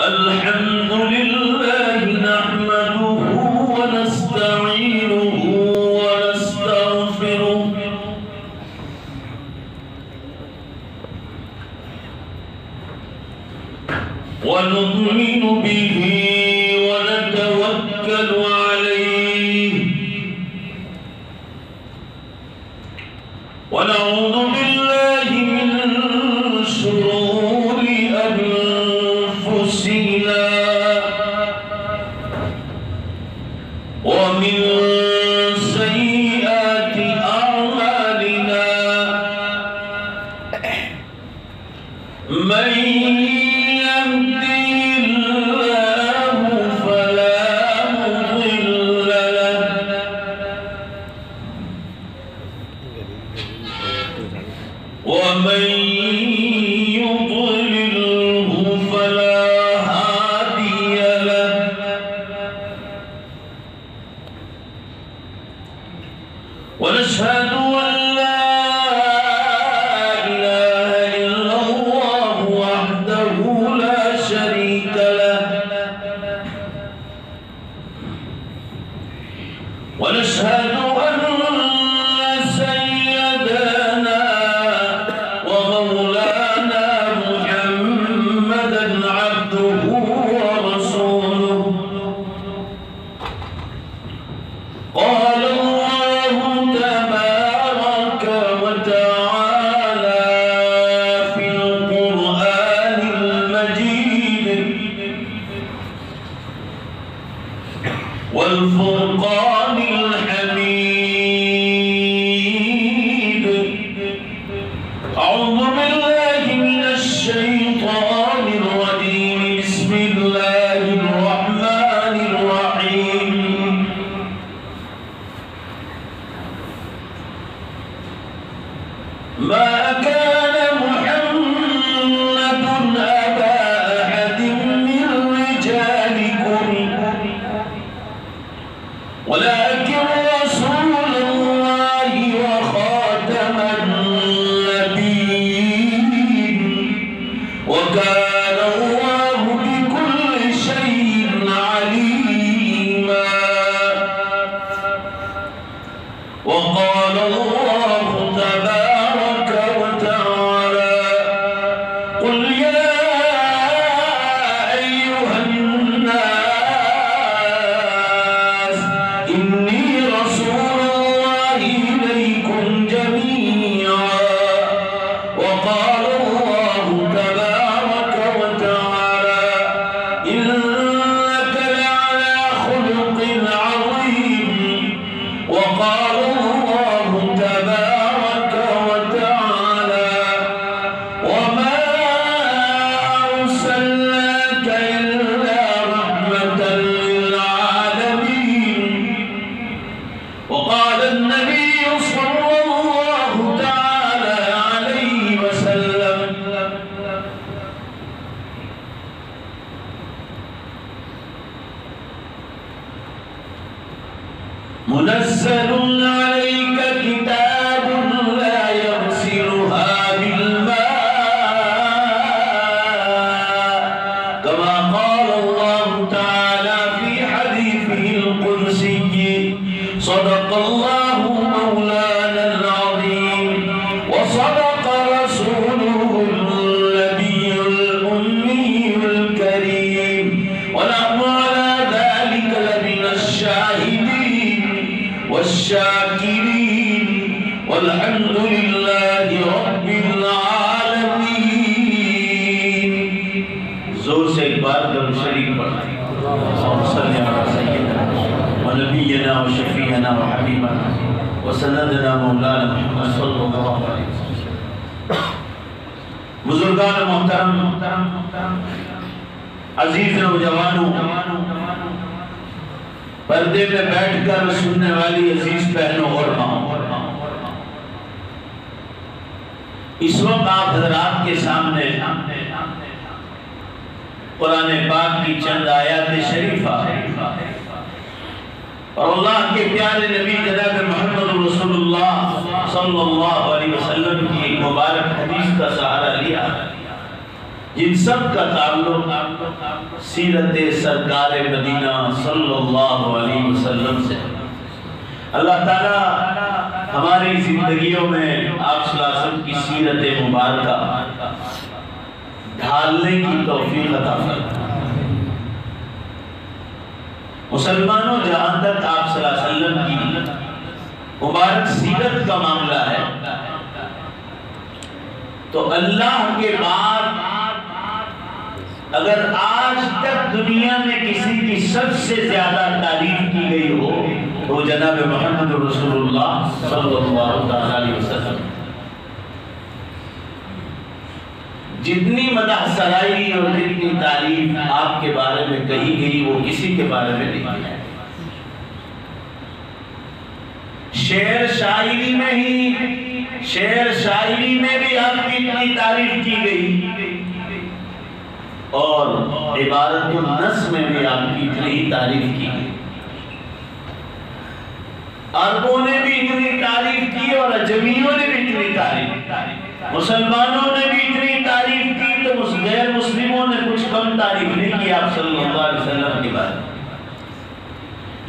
الحمد لله نحمده ونستعينه ونستغفره ونؤمن به ونتوكل عليه ونعوذ بالله من شرور أنفسنا ومن سيئات أعمالنا من ومن يضلله فلا هادي له ونشهد أن لا إله إلا الله وحده لا شريك له ونشهد أن قال الله تبارك وتعالى في القرآن المجيد والفرقان الحميد أعوذ بالله من الشيطان الرجيم بسم الله الرحمن الرحيم ما كان محمد أبا أحد من رجالكم ولكن رسول الله وخاتم النبيين وكان الله بكل شيء عليما وقال الله تبارك وتعالى قل يا أيها الناس إني رسول الله إليكم جميعا وقال الله تبارك وتعالى إنك لعلى خلق عظيم وقال الله تبارك وتعالى وما أرسلناك إلا رحمة للعالمين وقال النبي صلى الله تعالى عليه وسلم منزل عليك كتاب لا يغسلها بالماء كما قال الله تعالى في حديثه القدسي صدق الله مولانا العظيم وصدق رسوله النبي الأمي الكريم ونحن على ذلك لمن الشاهدين والشاكرين والحمد لله رب العالمين زور سے ایک بار درود شریف پڑھیں اللهم صل على سيدنا ونبينا وشفيعنا وحبيبنا وسندنا مولانا محمد صلی اللہ علیہ وسلم بزرگان محترم عزیز نوجوانوں پردے میں بیٹھ کر سننے والی عزیز بہنوں اور ماں اس وقت آپ حضرات کے سامنے قرآن پاک کی چند آیات شریفہ اور اللہ کے پیارے نبی جناب محمد رسول اللہ صلی اللہ علیہ وسلم کی مبارک حدیث کا سہارا لیا جن سب کا تعلق سیرت سرکار مدینہ صلی اللہ علیہ وسلم سے۔ اللہ تعالیٰ ہماری زندگیوں میں آپ صلی اللہ علیہ وسلم کی سیرت مبارکہ ڈھالنے کی توفیق عطا فرمائے۔ مسلمانوں، جہاں تک آپ صلی اللہ علیہ وسلم کی مبارک سیرت کا معاملہ ہے تو اللہ کے بعد اگر آج تک دنیا میں کسی کی سب سے زیادہ تعریف کی گئی ہو تو جناب محمد رسول اللہ صلی اللہ علیہ وسلم۔ جتنی مدح سرائی اور جتنی تعریف آپ کے بارے میں کہی گئی وہ کسی کے بارے میں نہیں ہے۔ شعر شاعری میں بھی آپ کی اتنی تعریف کی گئی اور عبارت النص میں بھی آپ کی اتنی تعریف کی گئی۔ عربوں نے بھی اتنی تعریف کی اور اجمیوں نے بھی اتنی تعریف کی، مسلمانوں نے بھی اتنی تعریف کی تو غیر مسلموں نے کچھ کم تعریف نہیں کی آپ صلی اللہ علیہ وسلم کے بارے میں۔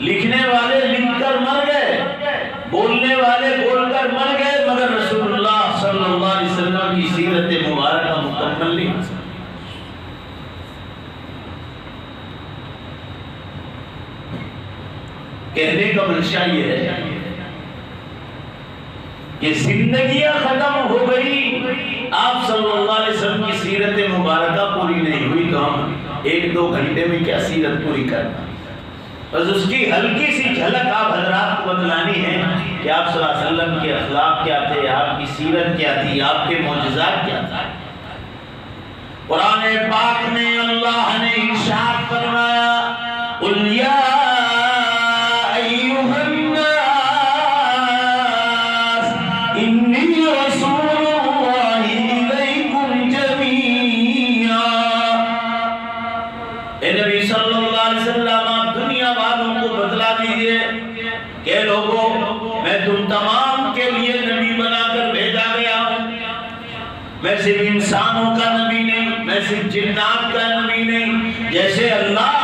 لکھنے والے لکھ کر مر گئے، بولنے والے بول کر مر گئے، مگر رسول اللہ صلی اللہ علیہ وسلم کی سیرت مبارکہ مکمل نہیں ہو سکی۔ کہنے کا منشا یہ ہے کہ زندگیاں ختم ہو گئی، آپ صلی اللہ علیہ وسلم کی سیرت مبارکہ پوری نہیں ہوئی تو ہم ایک دو گھنٹے میں کیا سیرت پوری کرنا؟ بس اس کی ہلکی سی جھلک آپ حضرات کو بتلانی ہے کہ آپ صلی اللہ علیہ وسلم کے اخلاق کیا تھے، آپ کی سیرت کیا تھی، آپ کے معجزات کیا تھے۔ قرآن پاک میں اللہ نے ارشاد فرمایا قُلْ يَا میں صرف انسانوں کا نبی نہیں، میں صرف جنات کا نبی نہیں، جیسے اللہ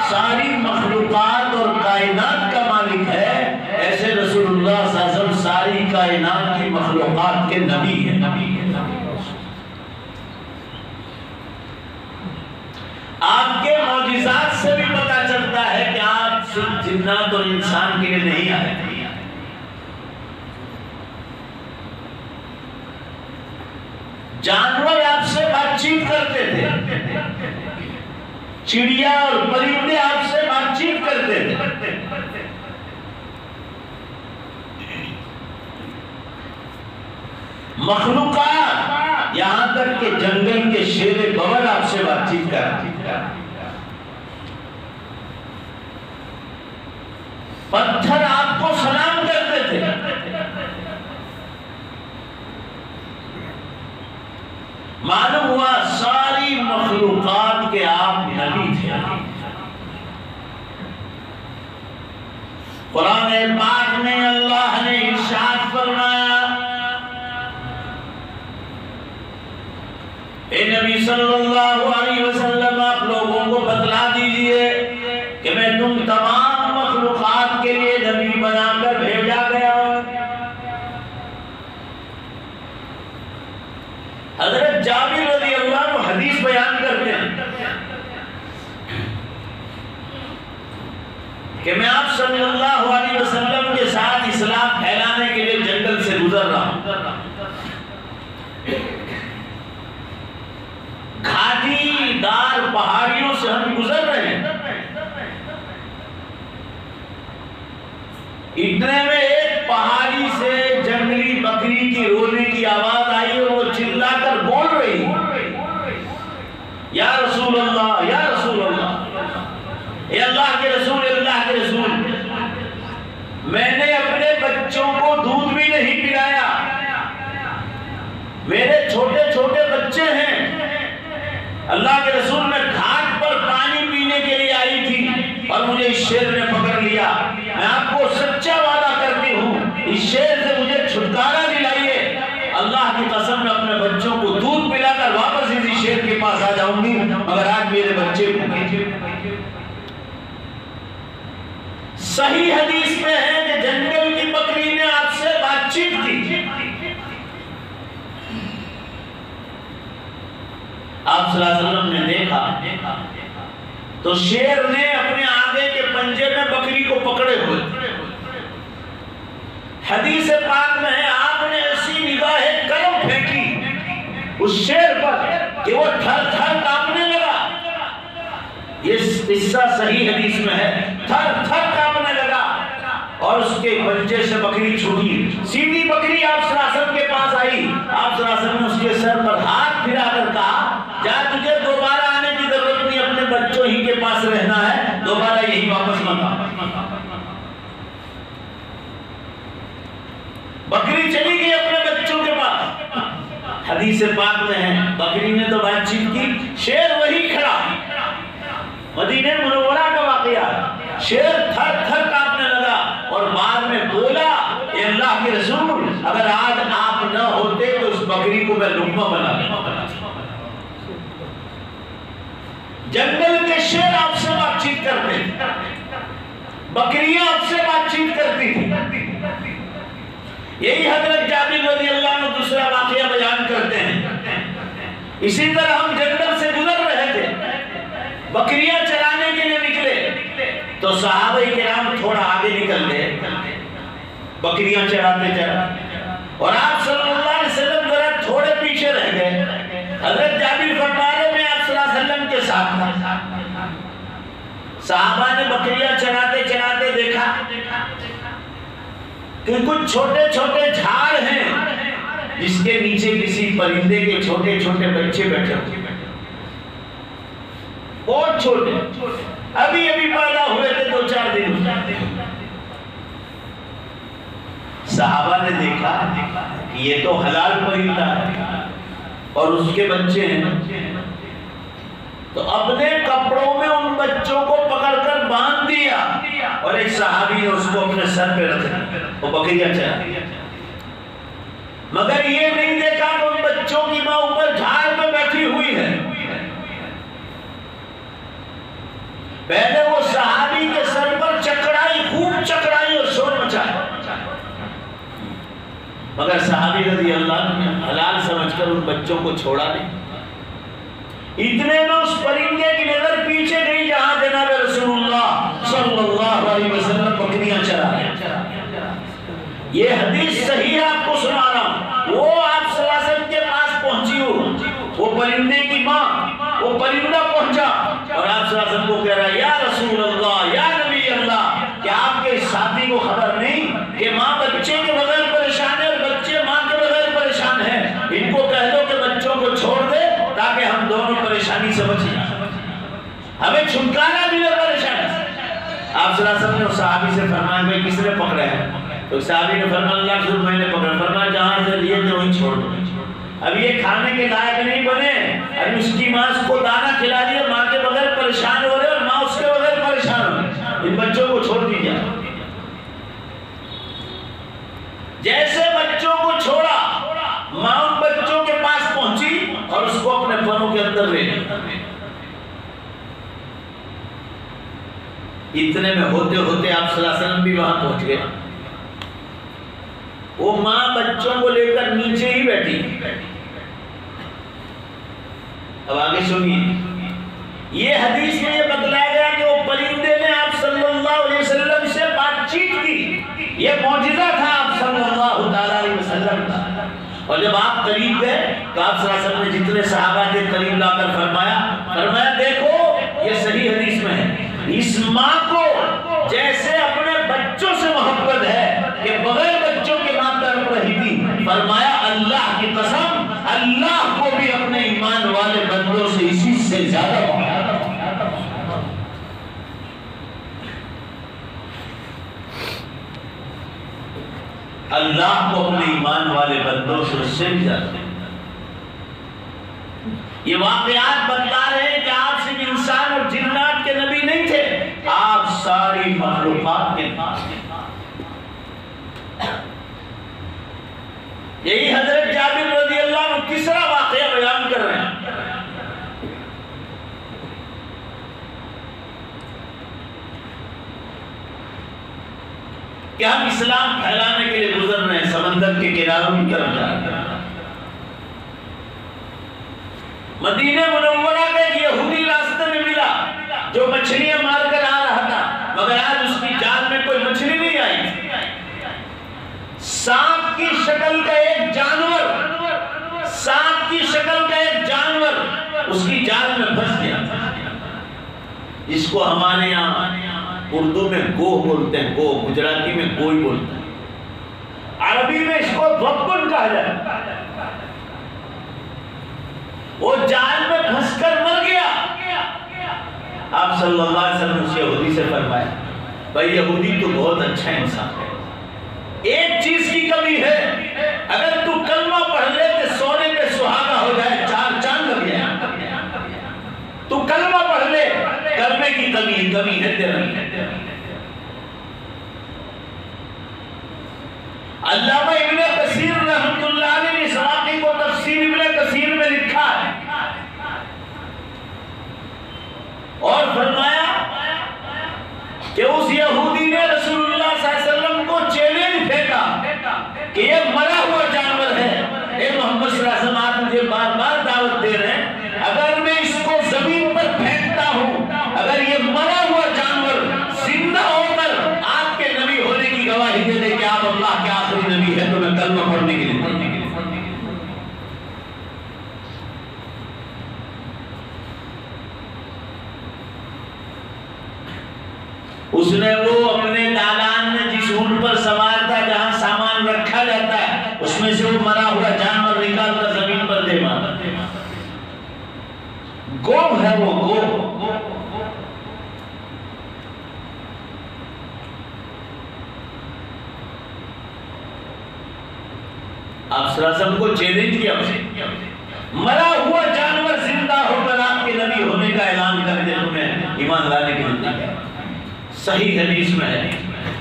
ساری مخلوقات اور کائنات کا مالک ہے ایسے رسول اللہ صلی اللہ علیہ وسلم ساری کائنات کی مخلوقات کے نبی ہیں۔ آپ کے معجزات سے بھی پتہ چلتا ہے کہ آپ صرف جنات اور انسان کے لیے نہیں آئے۔ جانور آپ سے بات چیت کرتے تھے، چڑیا اور پرندے آپ سے بات چیت کرتے تھے، مخلوقات یہاں تک کہ جنگل کے شیر بول آپ سے بات چیت کرتے تھے، پتھر آپ کو سلام کرتے تھے۔ معلوم ہوا ساری مخلوقات کے آپ نبی تھے۔ قرآن پاک میں اللہ نے ارشاد فرمایا اے نبی صلی اللہ علیہ وسلم آپ لوگوں کو بتلا دیجئے کہ میں تم تمام مخلوقات کے لیے نبی بنا کر بھیجا گیا ہوں۔ حضرت جابر رضی اللہ عنہ حدیث بیان کرتے ہیں کہ میں آپ صلی اللہ علیہ وسلم کے ساتھ اسلام پھیلانے کے لیے جنگل سے گزر رہا ہوں، گھاٹی دار پہاڑیوں سے ہم گزر رہے ہیں، اتنے میں ایک پہاڑی سے جنگلی بکری کی رونے کی آواز آئی اور وہ چلا کر بول رہی یا رسول اللہ یا رسول اللہ، اے اللہ کے رسول، اللہ کے رسول، میں نے اپنے بچوں کو دودھ بھی نہیں پلایا، میرے چھوٹے چھوٹے بچے ہیں، اللہ کے رسول میں گھاٹ پر پانی پینے کے لیے آئی تھی اور مجھے اس شیر نے پکڑ لیا، میں آپ کو سچا وعدہ کرتی ہوں اس شیر سے مجھے چھٹکارا دلائیے، اللہ کی قسم میں اپنے بچوں کو دودھ پلا کر واپس اسی شیر کے پاس آ صحیح حدیث میں ہے کہ جنگل کی بکری نے آپ سے بات چیت کی. آپ صلی اللہ علیہ وسلم نے دیکھا تو شیر نے اپنے آگے کے پنجے میں بکری کو پکڑے ہوئے. حدیث پاک میں ہے آپ نے ایسی نگاہ کرم پھینکی اس شیر پر کہ وہ تھر تھر کانپنے لگا. یہ قصہ صحیح حدیث میں ہے. تھر تھر کانپنے لگا اور اس کے پنجے سے بکری چھوٹی. سیدھی بکری آپ صلی اللہ علیہ وسلم کے پاس آئی. آپ صلی اللہ علیہ وسلم نے اس کے سر پر ہاتھ پھرا کر کہا جا تجھے دوبارہ آنے کی ضرورت نہیں, اپنے بچوں ہی کے پاس رہنا ہے, دوبارہ یہی واپس مت آ. بکری چلی گئی اپنے بچوں کے پاس. حدیث پاک میں ہے بکری نے تو بات چیت کی, شیر وہی کھڑا. مدینہ منورہ کا واقعہ. شیر تھر تھر کانپنے لگا اور بعد میں بولا اے اللہ کے رسول اگر آج آپ نہ ہوتے تو اس بکری کو میں لقمہ بنا لیتا. جنگل کے شیر آپ سے بات چیت کرتے تھے, بکریاں آپ سے بات چیت کرتی تھی. یہی حضرت جابر رضی اللہ عنہ دوسرا واقعہ بیان کرتے ہیں. اسی طرح ہم جنگل سے گزر رہے تھے, بکریاں چرانے کے لیے نکلے تو صحابہ کرام تھوڑا آگے نکل گئے بکریاں چراتے چراتے, اور آپ صلی اللہ علیہ وسلم ذرا تھوڑے پیچھے رہ گئے. حضرت جابر فرما رہے میں آپ صلی اللہ علیہ وسلم کے ساتھ تھا. صحابہ نے بکریاں چراتے چراتے دیکھا کہ کچھ چھوٹے چھوٹے جھاڑ ہیں جس کے نیچے کسی پرندے کے چھوٹے چھوٹے بچے بیٹھے ہوئے, بہت چھوٹے, ابھی ابھی پیدا ہوئے تھے 2-4 دن. صحابہ نے دیکھا کہ یہ تو حلال پرندہ ہے اور اس کے بچے ہیں, تو اپنے کپڑوں میں ان بچوں کو پکڑ کر باندھ دیا اور ایک صحابی نے اس کو اپنے سر پہ رکھ دیا, وہ بکریاں چرا. مگر یہ نہیں دیکھا کہ ان بچوں کی ماں اوپر جھاڑ پہ بیٹھی ہوئی ہے. پہلے وہ صحابی کے سر پر چکرائی, خوب چکرائی اور شور مچایا, مگر صحابی رضی اللہ عنہ نے حلال سمجھ کر ان بچوں کو چھوڑا نہیں. اتنے میں اس پرندے کی نظر پیچھے گئی جہاں جناب رسول اللہ صلی اللہ علیہ وسلم بکریاں چرا رہے ہیں. یہ حدیث صحیح ہے, آپ کو سنا رہا ہوں. وہ آپ صلی اللہ علیہ وسلم کے پاس پہنچی ہو, وہ پرندے کی ماں, وہ پرندہ پہنچا اور آپ صلی اللہ علیہ وسلم کو کہہ رہا ہے یا رسول اللہ یا نبی اللہ, کہ آپ کے ساتھی کو خبر نہیں کہ ماں بچے کے بغیر پریشان ہے اور بچے ماں کے بغیر پریشان ہے, ان کو کہہ دو کہ بچوں کو چھوڑ دے تاکہ ہم دونوں پریشانی سے بچ جائیں, ہمیں چھٹکارا ملے پریشانی سے. آپ صلی اللہ علیہ وسلم نے صحابی سے فرمایا بھائی کس نے پکڑا ہے؟ تو صحابی نے فرمایا اللہ کے رسول میں نے پکڑا. فرمایا جہاں سے لیے تھے وہیں چھوڑ دو, اب یہ کھانے کے لائق نہیں بنے, ابھی اس کی ماں اس کو دانا کھلا دیا, ماں کے بغیر پریشان ہو رہے اور ماں اس کے بغیر پریشان ہو رہی, ان بچوں کو چھوڑ دیجیے. جیسے بچوں کو چھوڑا, ماں ان بچوں کے پاس پہنچی اور اس کو اپنے پروں کے اندر لے لی. اتنے میں ہوتے ہوتے آپ صلی اللہ علیہ وسلم بھی وہاں پہنچ گئے. وہ ماں بچوں کو لے کر نیچے ہی بیٹھی. اب آگے سنیے, یہ حدیث میں یہ بتلایا گیا کہ وہ پرندے نے آپ صلی اللہ علیہ وسلم سے بات چیت کی. یہ معجزہ تھا آپ صلی اللہ علیہ وسلم کا. اور جب آپ قریب گئے تو آپ صلی اللہ علیہ وسلم نے جتنے صحابہ کے قریب لا کر فرمایا دیکھو یہ صحیح حدیث میں ہے, اس ماں کو جیسے اپنے بچوں سے محبت ہے کہ بغیر بچوں کے ماں تڑپ رہی تھی, فرمایا اللہ کی قسم اللہ کو بھی اپنے ایمان والے بندوں سے اسی سے زیادہ محبت ہے. اللہ کو اپنے ایمان والے بندوں سے اس سے بھی زیادہ. یہ واقعات بتلا رہے ہیں کہ آپ صرف انسان اور جنات کے نبی نہیں تھے, آپ ساری مخلوقات کے نبی. یہی حضرت جابر رضی اللہ عنہ تیسرا واقعہ بیان کر رہے ہیں. کہ ہم اسلام پھیلانے کے لیے گزر رہے ہیں سمندر کے کناروں کی طرف جا رہے ہیں۔ مدینہ منورہ کا ایک یہودی راستے میں ملا جو مچھلیاں مار کر آ رہا تھا، مگر آج اس کی جال میں کوئی مچھلی نہیں آئی۔ سانپ کی شکل کا ایک جانور، سانپ کی شکل کا ایک جانور اس کی جال میں پھنس گیا، جس کو ہمارے یہاں اردو میں گوہ بولتے ہیں، گوہ، گجراتی میں گوئی بولتے ہیں، عربی میں اس کو ضبن کہا جاتا ہے۔ وہ جال میں پھنس کر مر گیا۔ آپ صلی اللہ علیہ وسلم اس یہودی سے فرمایا، بھائی یہودی تو بہت اچھا انسان ہے، ایک چیز کی کمی ہے، اگر تو کلمہ پڑھ لے تو سونے پہ سہاگا ہو جائے، چار چاند لگ جائے۔ تو کلمہ پڑھ لے، کلمے کی کمی ہے تیرا۔ علامہ ابن کثیر رحمۃ اللہ علیہ نے اس واقعے کو تفسیر ابن کثیر میں لکھا ہے اور فرمایا کہ اس یہودی نے رسول اللہ صلی اللہ علیہ وسلم کو چیلنج پھینکا کہ یہ مرا ہوا جانور ہے، اے محمد صلی اللہ علیہ وسلم آپ مجھے بار بار دعوت دے رہے ہیں، اگر میں اس کو زمین پر پھینکتا ہوں، اگر یہ مرا ہوا جانور زندہ ہو کر آپ کے نبی ہونے کی گواہی دے دے کہ آپ اللہ کے آخری نبی ہے، تو میں کلمہ پڑھنے کے لیے تیار۔ اس نے وہ اپنے دالان میں جس اونٹ پر سوار تھا جہاں سامان رکھا جاتا ہے اس میں سے وہ مرا ہوا جانور نکال کر زمین پر دے مارا۔ گو ہے وہ گو۔ آپ صلی اللہ علیہ وسلم کو چیلنج کیا، مرا ہوا جانور زندہ ہو کر آپ کے نبی ہونے کا اعلان کر دے، تمہیں ایمان لانے کے لیے۔ صحیح حدیث میں ہے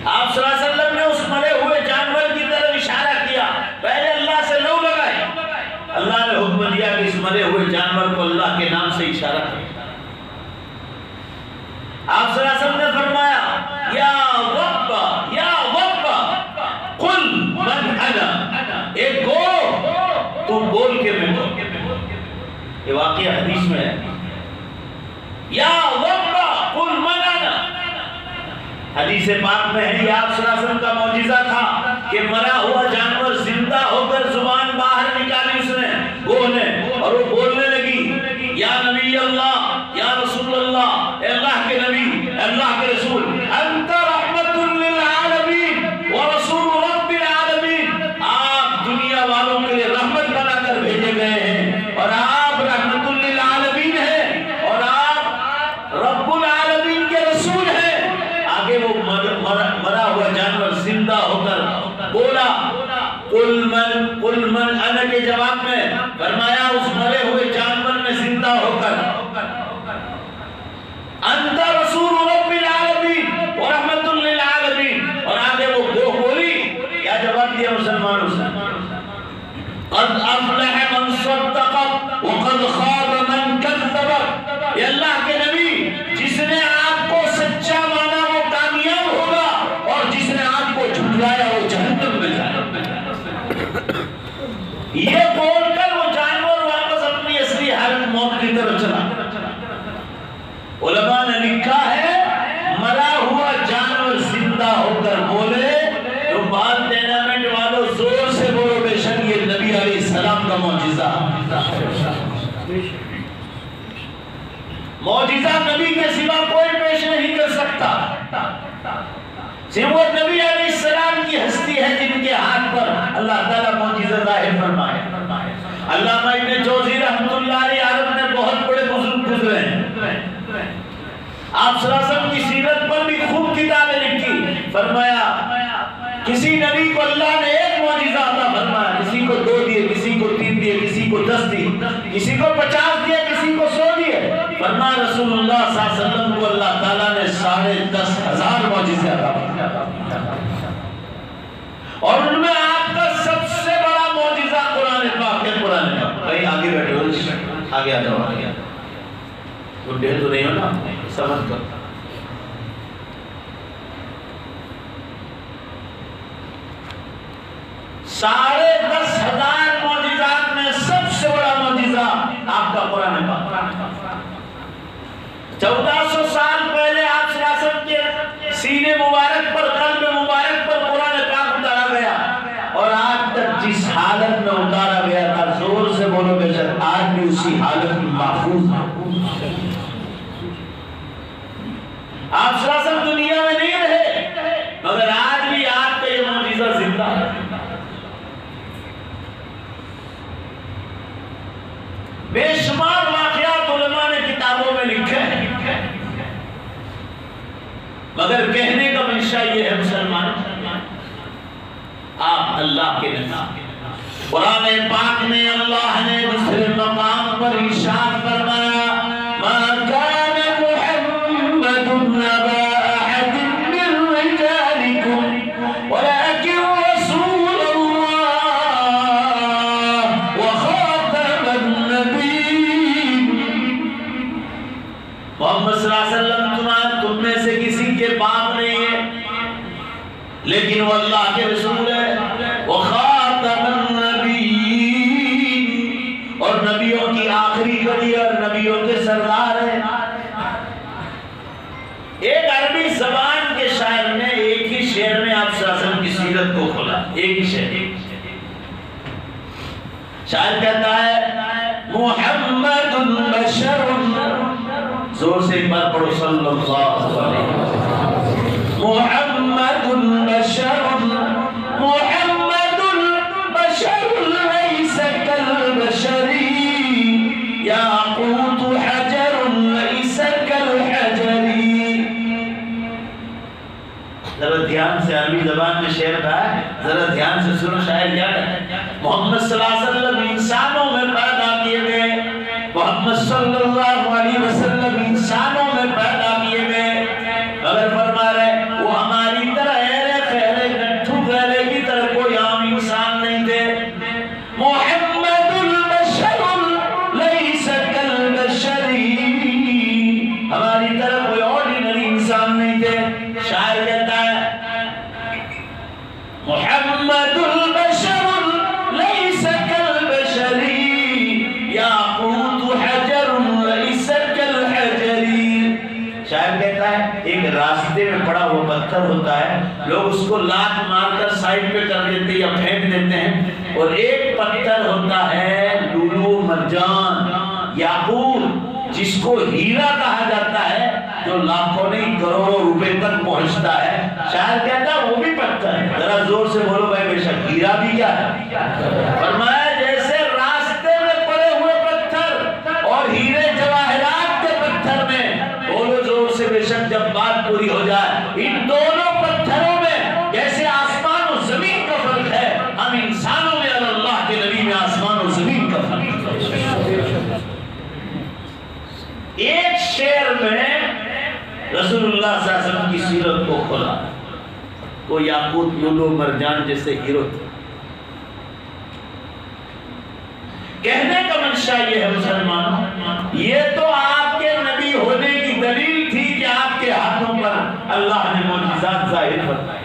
آپ صلی اللہ علیہ وسلم نے اس مرے ہوئے جانور کی طرف اشارہ کیا، پہلے اللہ سے لو لگائے، اللہ نے حکم دیا کہ اس مرے ہوئے جانور کو اللہ کے نام سے اشارہ کیا۔ آپ صلی اللہ علیہ وسلم نے فرمایا یا رب یا رب قل من انا، اے گو تو بول کے میں بول۔ یہ واقعہ حدیث میں ہے، یا رب قل من انا۔ حدیث پاک میں ہے یہ آپ صلی اللہ علیہ وسلم کا معجزہ تھا کہ مرا ہوا جانور زندہ ہو کر زبان باہر نکالی اس نے، گوہ نے، اور وہ بولنے لگی یا نبی اللہ، یا رسول اللہ، اے اللہ کے نبی، اے اللہ کے رسول، انت رحمت للعالمین ورسول رب العالمین، آپ دنیا والوں کے لیے رحمت بنا کر بھیجے گئے ہیں، اور آپ رحمت للعالمین ہیں، اور آپ رب العالمین کے رسول ہیں۔ آگے وہ مرا ہوا جانور زندہ ہو کر بولا قل من انا کے جواب میں فرمایا اس مرے ہوئے جانور نے زندہ ہو کر انت رسول رب العالمین ورحمت للعالمین، اور آگے وہ گو بولی، کیا جواب دیا مسلمانوں سے؟ قد افلح من صدق وقد خاب من كذب، یہ اللہ کے نبی جس نے آپ کو سچا مانا وہ کامیاب ہوگا، اور جس نے آپ کو جھٹلایا وہ جہنم میں جائے۔ یہ بول کر وہ جانور واپس اپنی اصلی حالت موت کی طرف چلا۔ علماء نے لکھا ہے مرا ہوا جانور زندہ ہو کر بولے تو بات ڈینامٹ والوں زور سے بولو، بے شک یہ نبی علیہ السلام کا معجزہ۔ معجزہ نبی کے سوا کوئی پیش نہیں کر سکتا، صرف وہ نبی علیہ السلام کی ہستی ہے جن کے ہاتھ پر اللہ تعالیٰ معجزہ ظاہر فرمائے۔ علامہ ابن جوزی رحمۃ اللہ علیہ عرب نے بہت بڑے بزرگ گزرے ہیں، آپ صلی اللہ علیہ وسلم کی سیرت پر بھی خوب کتابیں لکھی۔ فرمایا کسی نبی کو اللہ نے ایک معجزہ عطا فرمایا، کسی کو 2 دیے، کسی کو 3 دیے، کسی کو 10 دیے، کسی کو 50 دیے، کسی کو 100 دیے۔ فرمایا رسول اللہ صلی اللہ علیہ وسلم کو اللہ تعالیٰ نے 10,500 معجزے عطا فرمائے، اور ان میں آپ کا سب سے بڑا معجزہ قرآن پاک ہے۔ قرآن پاک بھائی آگے بیٹھے ہو، آگے آ جاؤ، آگے بڈھے تو نہیں ہو نا، سمجھ کر 10,500 معجزات میں سب سے بڑا معجزہ آپ کا قرآن پاک۔ 1400 سال پہلے آپ صلی اللہ علیہ وسلم کے سینے مبارک پر، قلب مبارک پر قرآن پاک اتارا گیا، اور آج تک جس حالت میں اتارا گیا تھا، زور سے بولو بے شک آج بھی اسی حالت میں محفوظ ہے۔ آپ صلی اللہ علیہ وسلم دنیا میں نہیں رہے، مگر آج بھی آپ کا یہ معجزہ زندہ ہے۔ بے شمار واقعات علماء نے کتابوں میں لکھے ہیں، مگر کہنے کا منشا یہ ہے مسلمان، آپ اللہ کے نبی۔ قرآن پاک میں اللہ نے دوسرے مقام پر ارشاد فرمایا، ما کان محمد ابا احد من رجالکم ولکن رسول اللہ وخاتم النبیین۔ محمد صلی اللہ علیہ وسلم تم میں سے کسی کے باپ نہیں ہے، لیکن وہ اللہ کے رسول ہے، وہ خاتم النبیین، اور نبیوں کی آخری کڑی اور نبیوں کے سردار ہے۔ ایک عربی زبان کے شاعر نے ایک ہی شعر میں آپ صلی اللہ علیہ وسلم کی سیرت کو کھولا، ایک ہی شعر۔ شاعر کہتا ہے محمد بشر، زور سے ایک بار پڑھو صلی اللہ علیہ وسلم، محمد بشر، محمد بشر ليس كالبشر، ياقوت حجر ليس كالحجر۔ ذرا دھیان سے عربی زبان میں شعر کا ہے، ذرا دھیان سے سنو شاعر کیا کہتا ہے۔ محمد صلی اللہ علیہ وسلم انسانوں میں پیدا کیے گئے، محمد صلی اللہ علیہ وسلم انسانوں میں پیدا کیے گئے، اگر فرما رہے وہ ہماری طرح ایرے خیرے گٹھو گھرے کی طرح کوئی عام انسان نہیں تھے۔ محمد البشر لیس کالبشر، ہماری طرح کوئی آرڈینری انسان نہیں تھے۔ شاعر کہتا ہے محمد البشر لیس کالبشر، یاقوت حجر لیس کالحجر۔ شاعر کہتا ہے ایک راستے میں پڑا ہوا پتھر ہوتا ہے، لوگ اس کو لات مار کر سائڈ پہ کر دیتے ہیں یا پھینک دیتے ہیں، اور ایک پتھر ہوتا ہے لولو مرجان یاقوت، جس کو ہیرا کہا جاتا ہے، جو لاکھوں نہیں کروڑوں روپے تک پہنچتا ہے۔ شاعر کہتا ہے وہ بھی پتھر ہے، ذرا زور سے بولو بھائی بے شک ہیرا بھی کیا ہے؟ فرمایا جیسے راستے میں پڑے ہوئے پتھر اور ہیرے جواہرات کے پتھر میں، بولو زور سے بے شک جب بات پوری ہو جائے، ان دونوں پتھروں میں جیسے آسمان و زمین کا فرق ہے، ہم انسانوں میں اور اللہ کے نبی میں آسمان و زمین کا فرق ہے۔ ایک شعر میں رسول اللہ صلی اللہ علیہ وسلم کی سیرت کو کھولا، کو یاقوت لولو مرجان جیسے ہیرو تھے۔ کہنے کا منشا یہ ہے مسلمانوں، یہ تو آپ کے نبی ہونے کی دلیل تھی کہ آپ کے ہاتھوں پر اللہ نے معجزات ظاہر فرمائے۔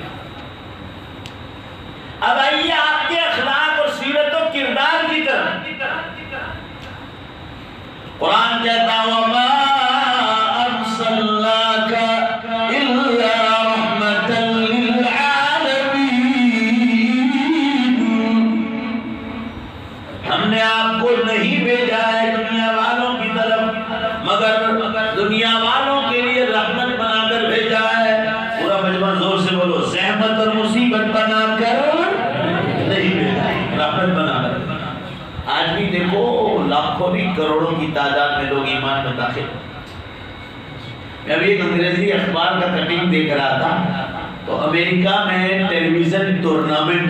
اب آئیے آپ کے اخلاق اور سیرت و کردار کی طرف۔ قرآن کہتا وَمَا أَرْسَلْنَاكَ إِلَّا رَحْمَةً لِلْعَالَمِينَ، ہم نے آپ کو نہیں بھیجا ہے دنیا والوں کی طرف، مگر دنیا والوں کے لیے رحمت بنا کر بھیجا ہے۔ پورا مجمع زور سے بولو، زحمت اور مصیبت بنا کر نہیں بھیجا، رحمت بنا کر۔ آج بھی دیکھو لاکھوں نہیں کروڑوں کی تعداد میں لوگ ایمان میں داخل۔ میں ابھی ایک انگریزی اخبار کا کٹنگ دیکھ رہا تھا، تو امریکہ میں ٹیلی ویژن ٹورنامنٹ،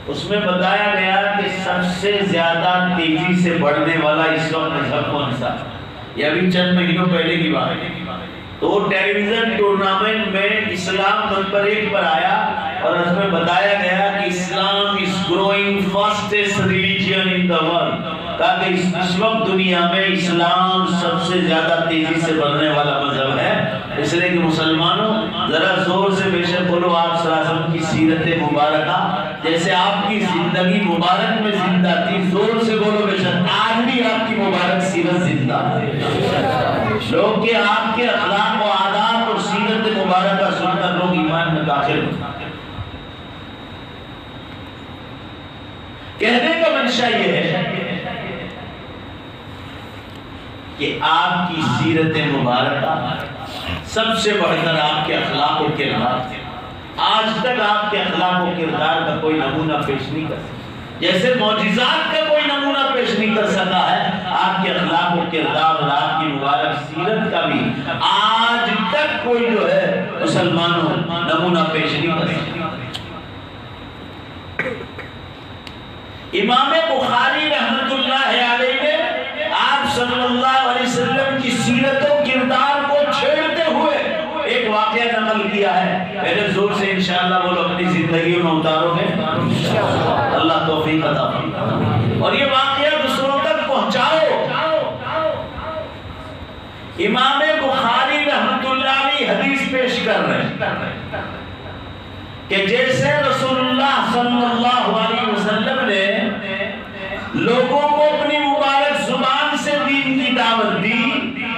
اس میں بتایا گیا کہ سب سے زیادہ تیزی سے بڑھنے والا اس وقت مذہب کون سا، یہ ابھی چند مہینوں پہلے کی بات ہے۔ تو ٹیلی ویژن ٹورنامنٹ میں اسلام نمبر 1 پر آیا، اور اس میں بتایا گیا کہ اسلام is growing fastest religion in the world، تاکہ اس وقت دنیا میں اسلام سب سے زیادہ تیزی سے بڑھنے والا مذہب ہے۔ اس لیے کہ مسلمانوں ذرا زور سے بے شک بولو، آپ صلی اللہ علیہ وسلم کی سیرت سیرت مبارکہ جیسے آپ کی زندگی مبارک میں زندہ تھی، زور سے بولو بے شک آج بھی آپ کی مبارک سیرت زندہ ہے۔ لوگ کہ آپ کے اخلاق و عادات اور سیرت مبارکہ سن کر لوگ ایمان میں داخل ہوتے ہیں۔ کہنے کا منشا یہ ہے کہ آپ کی سیرت مبارکہ سب سے بڑھ کر آپ کے اخلاق و کردار تھے۔ آج تک آپ کے اخلاق و کردار کا کوئی نمونہ پیش نہیں کر سکتا، جیسے معجزات کا کوئی نمونہ پیش نہیں کر سکا ہے، آپ کے اخلاق و کردار اور آپ کی مبارک سیرت کا بھی آج تک کوئی جو ہے مسلمانوں نمونہ پیش نہیں کر سکتا۔ امام بخاری رحمت اللہ علیہ نے آپ صلی اللہ علیہ وسلم کی سیرت و کردار کو چھیڑتے ہوئے ایک واقعہ نقل کیا ہے، پہلے زور سے انشاءاللہ بولو اپنی زندگی میں اتارو گے اللہ توفیق عطا فرمائے اور یہ واقعہ دوسروں تک پہنچاؤ۔ امام بخاری رحمت اللہ علیہ حدیث پیش کر رہے ہیں کہ جیسے رسول اللہ صلی اللہ علیہ وسلم نے لوگوں کو اپنی مبارک زبان سے دین کی دعوت دی،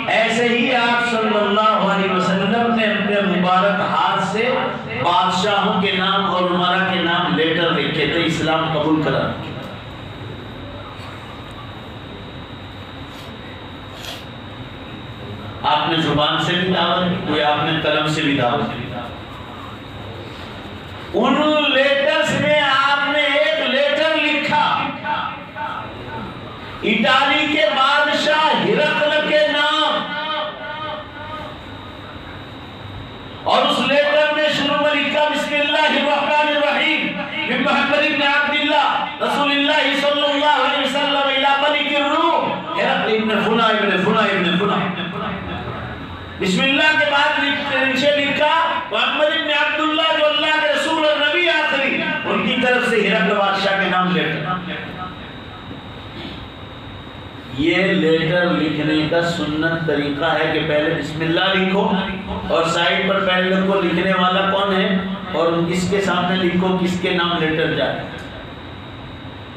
ایسے ہی آپ صلی اللہ علیہ وسلم نے اپنے مبارک ہاتھ سے بادشاہوں کے نام اور عمرا کے نام لیٹر لکھے تھے اسلام قبول کرا۔ آپ نے زبان سے بھی دعوت دی، کوئی آپ نے قلم سے بھی دعوت دی۔ ان لیٹرز میں آپ نے ایک لیٹر لکھا اٹالی کے بادشاہ ہرقل کے نام، اور اس لیٹر میں شروع میں لکھا بسم اللہ الرحمن الرحیم من محمد بن عبداللہ رسول اللہ صلی اللہ علیہ وسلم الی ملک الروم ہرقل ابن فنا ابن فنا ابن فنا۔ بسم اللہ کے بعد نیچے لکھا محمد بن عبداللہ جو اللہ کے رسول اور نبی آخری، ان کی طرف سے ہرقل بادشاہ کے نام لیٹر۔ یہ لیٹر لکھنے کا سنت طریقہ ہے کہ پہلے بسم اللہ لکھو اور سائڈ پر پہلے لکھو لکھنے والا کون ہے اور کس کے سامنے لکھو کس کے نام لیٹر جائے۔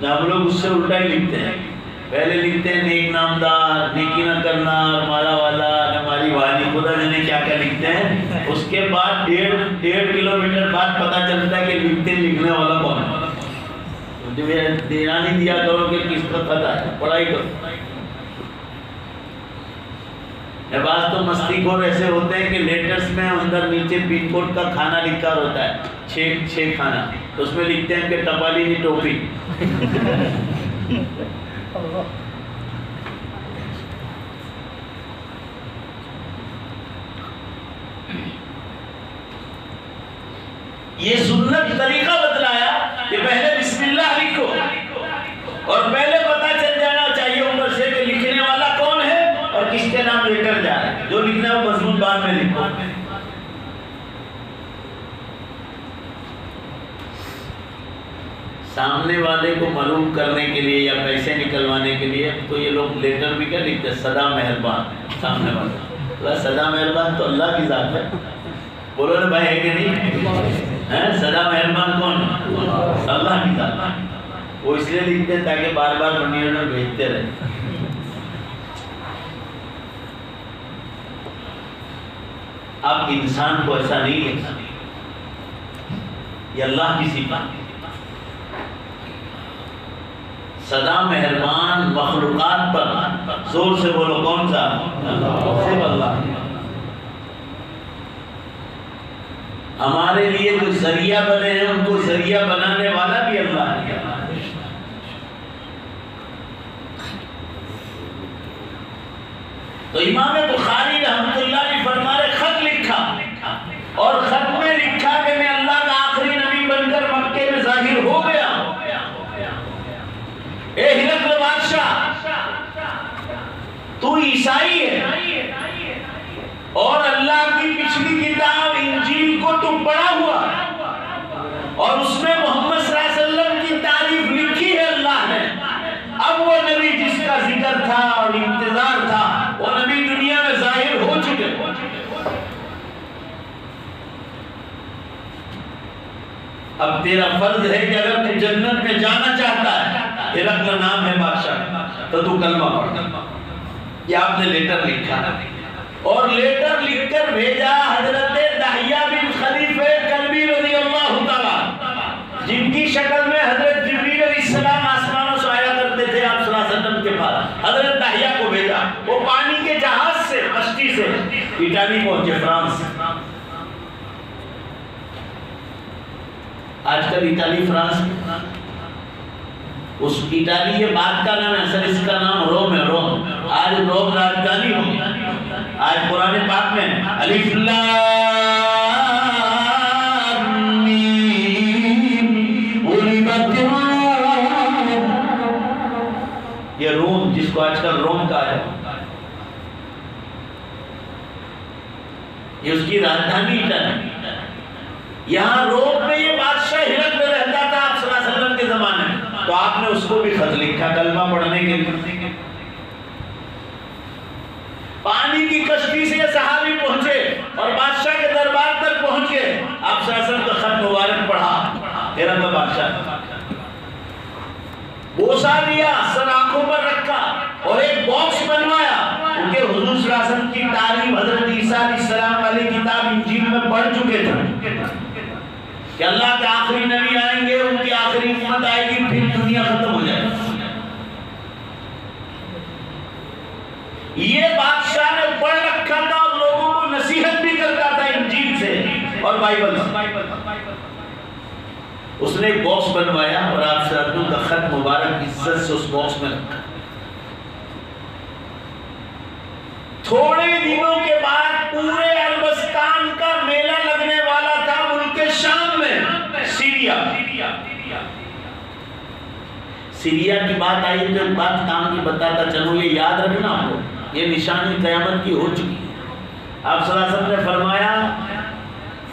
ہم لوگ اس سے الٹا ہی لکھتے ہیں، پہلے لکھتے ہیں نیک نامدار، نیکی نہ کرنا، مالا والا، ہماری والی، خدا جانے کیا کیا لکھتے ہیں۔ اس کے بعد ڈیڑھ کلومیٹر بعد پتہ چلتا ہے کہ لکھنے والا کون ہے۔ دینا نہیں دیا کرو کہ کس کا پتہ ہے، پڑھائی کرو۔ بعض تو مستی خور ایسے ہوتے ہیں کہ لیٹرز میں اندر نیچے پن کوڈ کا کھانا لکھا ہوتا ہے، 6 کھانا، تو اس میں لکھتے ہیں کہ ٹپالی نہیں ٹوپی۔ یہ سنت طریقہ بتلایا کہ پہلے بسم اللہ لکھو اور پہلے پتہ چل جانا چاہیے اوپر سے کہ لکھنے والا کون ہے اور کس کے نام لیٹر جا رہا ہے، جو لکھنا ہے وہ مضمون بعد میں لکھو۔ سامنے والے کو معلوم کرنے کے لیے یا پیسے نکلوانے کے لیے تو یہ لوگ لیٹر بھی کیا لکھتے ہیں، سدا مہربان سامنے والا، سدا مہربان تو اللہ کی ذات ہے، بولو نا بھائی ہے کہ نہیں، سدا مہربان کون ہے؟ اللہ کی ذات۔ وہ اس لیے لکھتے ہیں تاکہ بار بار منی آرڈر بھیجتے رہے۔ اب انسان کو ایسا نہیں لکھنا، یہ اللہ کی صفات۔ سدا مہربان مخلوقات پر، زور سے بولو کون سا؟ صرف اللہ۔ ہمارے لیے جو ذریعہ بنے ہیں ان کو ذریعہ بنانے والا بھی اللہ ہے۔ تو امام بخاری رحمت اللہ نے فرمائے خط لکھا اور خط میں لکھا کہ میں اللہ کا آخری نبی بن کر مکے میں ظاہر ہو گیا۔ اے ہرقل بادشاہ، تو عیسائی ہے اور اللہ کی پچھلی کتاب انجیل کو تو پڑھا ہوا اور اس میں محمد صلی اللہ علیہ وسلم کی تعریف لکھی ہے اللہ نے۔ اب وہ نبی جس کا ذکر تھا اور انتظار تھا وہ نبی دنیا میں ظاہر ہو چکے۔ اب تیرا فرض ہے کہ اگر تو جنت میں جانا چاہتا ہے، ہرقل نام ہے بادشاہ، تو کلمہ پڑھ۔ یہ آپ نے لیٹر لکھا اور لیٹر لکھ کر بھیجا حضرت دحیہ بن خلیفہ کلبی رضی اللہ تعالیٰ، جن کی شکل میں حضرت جبریل علیہ السلام آسمانوں سے آیا کرتے تھے آپ صلی اللہ علیہ وسلم کے پاس۔ حضرت دحیہ کو بھیجا، وہ پانی کے جہاز سے، کشتی سے اٹالی پہنچے، فرانس۔ آج کل اٹالی فرانس، اس اٹالی یہ بات کا نام ہے، اصل اس کا نام روم ہے، روم۔ آج روم راجدھانی ہو گئی۔ آج قرآن پاک میں الف لام میم غلبت الروم، یہ روم جس کو آج کل روم کہا ہے، یہ اس کی راجدھانی اٹالی۔ یہاں روم میں یہ بادشاہ ہرقل رہتا تھا آپ صلی اللہ علیہ وسلم کے زمانے میں، تو آپ نے اس کو بھی خط لکھا کلمہ پڑھنے کے لیے۔ پانی کی کشتی سے یہ صحابی پہنچے اور بادشاہ کے دربار تک پہنچ گئے۔ آپ صلی اللہ علیہ وسلم کا خط مبارک پڑھا ہرقل بادشاہ، بوسہ دیا، سر آنکھوں پر رکھا اور ایک باکس بنوایا، کیونکہ حضور صلی اللہ علیہ وسلم کی تعلیم حضرت عیسیٰ علیہ السلام والی کتاب انجیل میں پڑھ چکے تھے کہ اللہ کے آخری نبی آئیں گے، ان کی آخری امت آئے گی، پھر دنیا ختم ہو جائے گی۔ یہ بادشاہ نے پڑھ رکھا تھا اور لوگوں کو نصیحت بھی کرتا تھا انجیل سے اور بائبل سے۔ اس نے ایک باکس بنوایا اور آپ صلی اللہ علیہ وسلم کا خط مبارک عزت سے اس باکس میں رکھا۔ تھوڑے دنوں کے بعد پورے عربستان کا میلہ لگنے والا تھا ملک شام میں، سیریا کی بات آئی تو ایک بات کام کی بتاتا چلو، یہ یاد رکھنا آپ کو، یہ نشانی قیامت کی ہو چکی ہے۔ آپ صلی اللہ علیہ وسلم نے فرمایا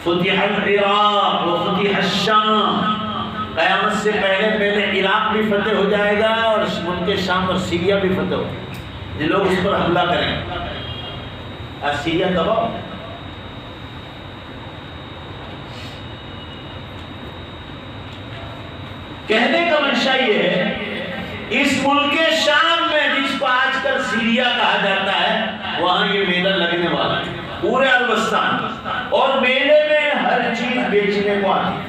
فتح العراق و فتح الشام، قیامت سے پہلے عراق بھی فتح ہو جائے گا اور ملک شام اور سیریا بھی فتح ہو جائے گا، یہ لوگ اس پر حملہ کریں گے۔ آج سیریا تباہ، کہنے کا منشا یہ ہے اس ملک شام میں جس کو آج کل سیریا کہا جاتا ہے، وہاں یہ میلہ لگنے والا ہے پورے عربستان، اور میلے میں ہر چیز بیچنے کو آتی ہے،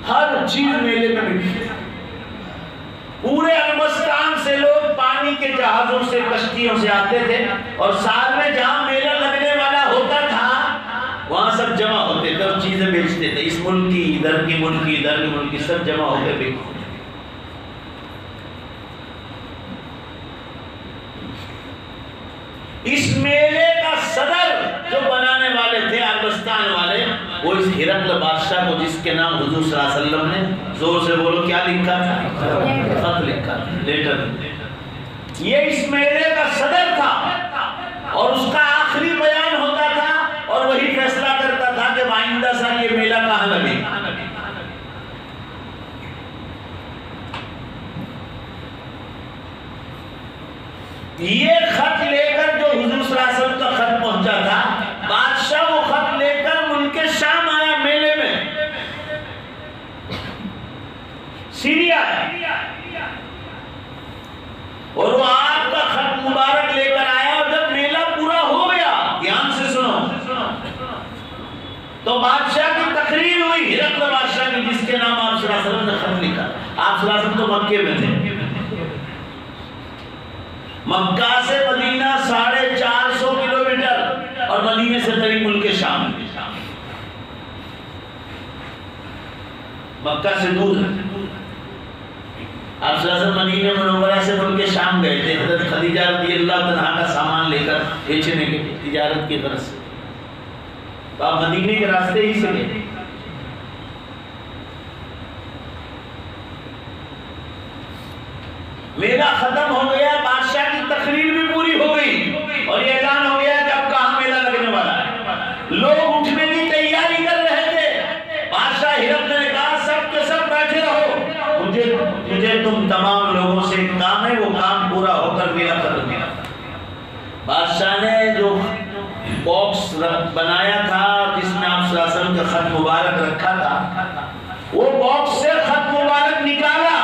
ہر چیز میلے میں بکتی ہے۔ پورے عربستان سے لوگ پانی کے جہازوں سے، کشتیوں سے آتے تھے اور سال میں جہاں میلہ لگنے والا ہوتا تھا وہاں سب جمع ہوتے تھے اور چیزیں بیچتے تھے، اس ملک کی، ادھر کی ملک کی، ادھر کی ملک کی، سب جمع ہو کے بیچتے تھے۔ اس میلے کا صدر جو بنانے والے تھے عربستان والے، وہ اس ہرقل بادشاہ کو، جس کے نام حضور صلی اللہ علیہ وسلم نے زور سے بولو کیا لکھا تھا، خط لکھا تھا، لیٹر۔ یہ اس میلے کا صدر تھا اور اس کا آخری بیان ہوتا تھا اور وہی فیصلہ کرتا تھا کہ آئندہ سال یہ میلہ کہاں لگے۔ یہ خط لے کر جو حضور صلی اللہ علیہ وسلم کا خط پہنچا تھا، بادشاہ وہ خط لے کر ملک شام آیا میلے میں، سیریا ہے، اور وہ آپ کا خط مبارک لے کر آیا، اور جب میلہ پورا ہو گیا، دھیان سے سنو، تو بادشاہ کی تقریر ہوئی، ہرقل بادشاہ کی، جس کے نام آپ صلی اللہ علیہ وسلم نے خط لکھا۔ آپ صلی اللہ علیہ وسلم تو مکے میں تھے، مکہ سے مدینہ 450 کلومیٹر اور مدینے سے قریب ملک شام، مکہ سے دور ہے۔ آپ صلی اللہ علیہ وسلم مدینہ منورہ سے ملک شام گئے تھے حضرت خدیجہ رضی اللہ عنہا کا سامان لے کر بیچنے کے تجارت کی غرض سے، تو آپ مدینے کے راستے ہی سے گئے۔ میلہ ختم ہو گیا، بادشاہ کی تقریر بھی پوری ہو گئی اور یہ اعلان ہو گیا کہ اب کہاں میلہ لگنے والا ہے۔ لوگ اٹھنے کی تیاری کر رہے تھے، بادشاہ ہرقل نے کہا سب کے سب بیٹھے رہو، مجھے تم تمام لوگوں سے ایک کام ہے، وہ کام پورا ہو کر میلہ ختم کیا۔ بادشاہ نے جو باکس بنایا تھا جس میں آپ صلی اللہ علیہ وسلم کا خط مبارک رکھا تھا، وہ باکس سے خط مبارک نکالا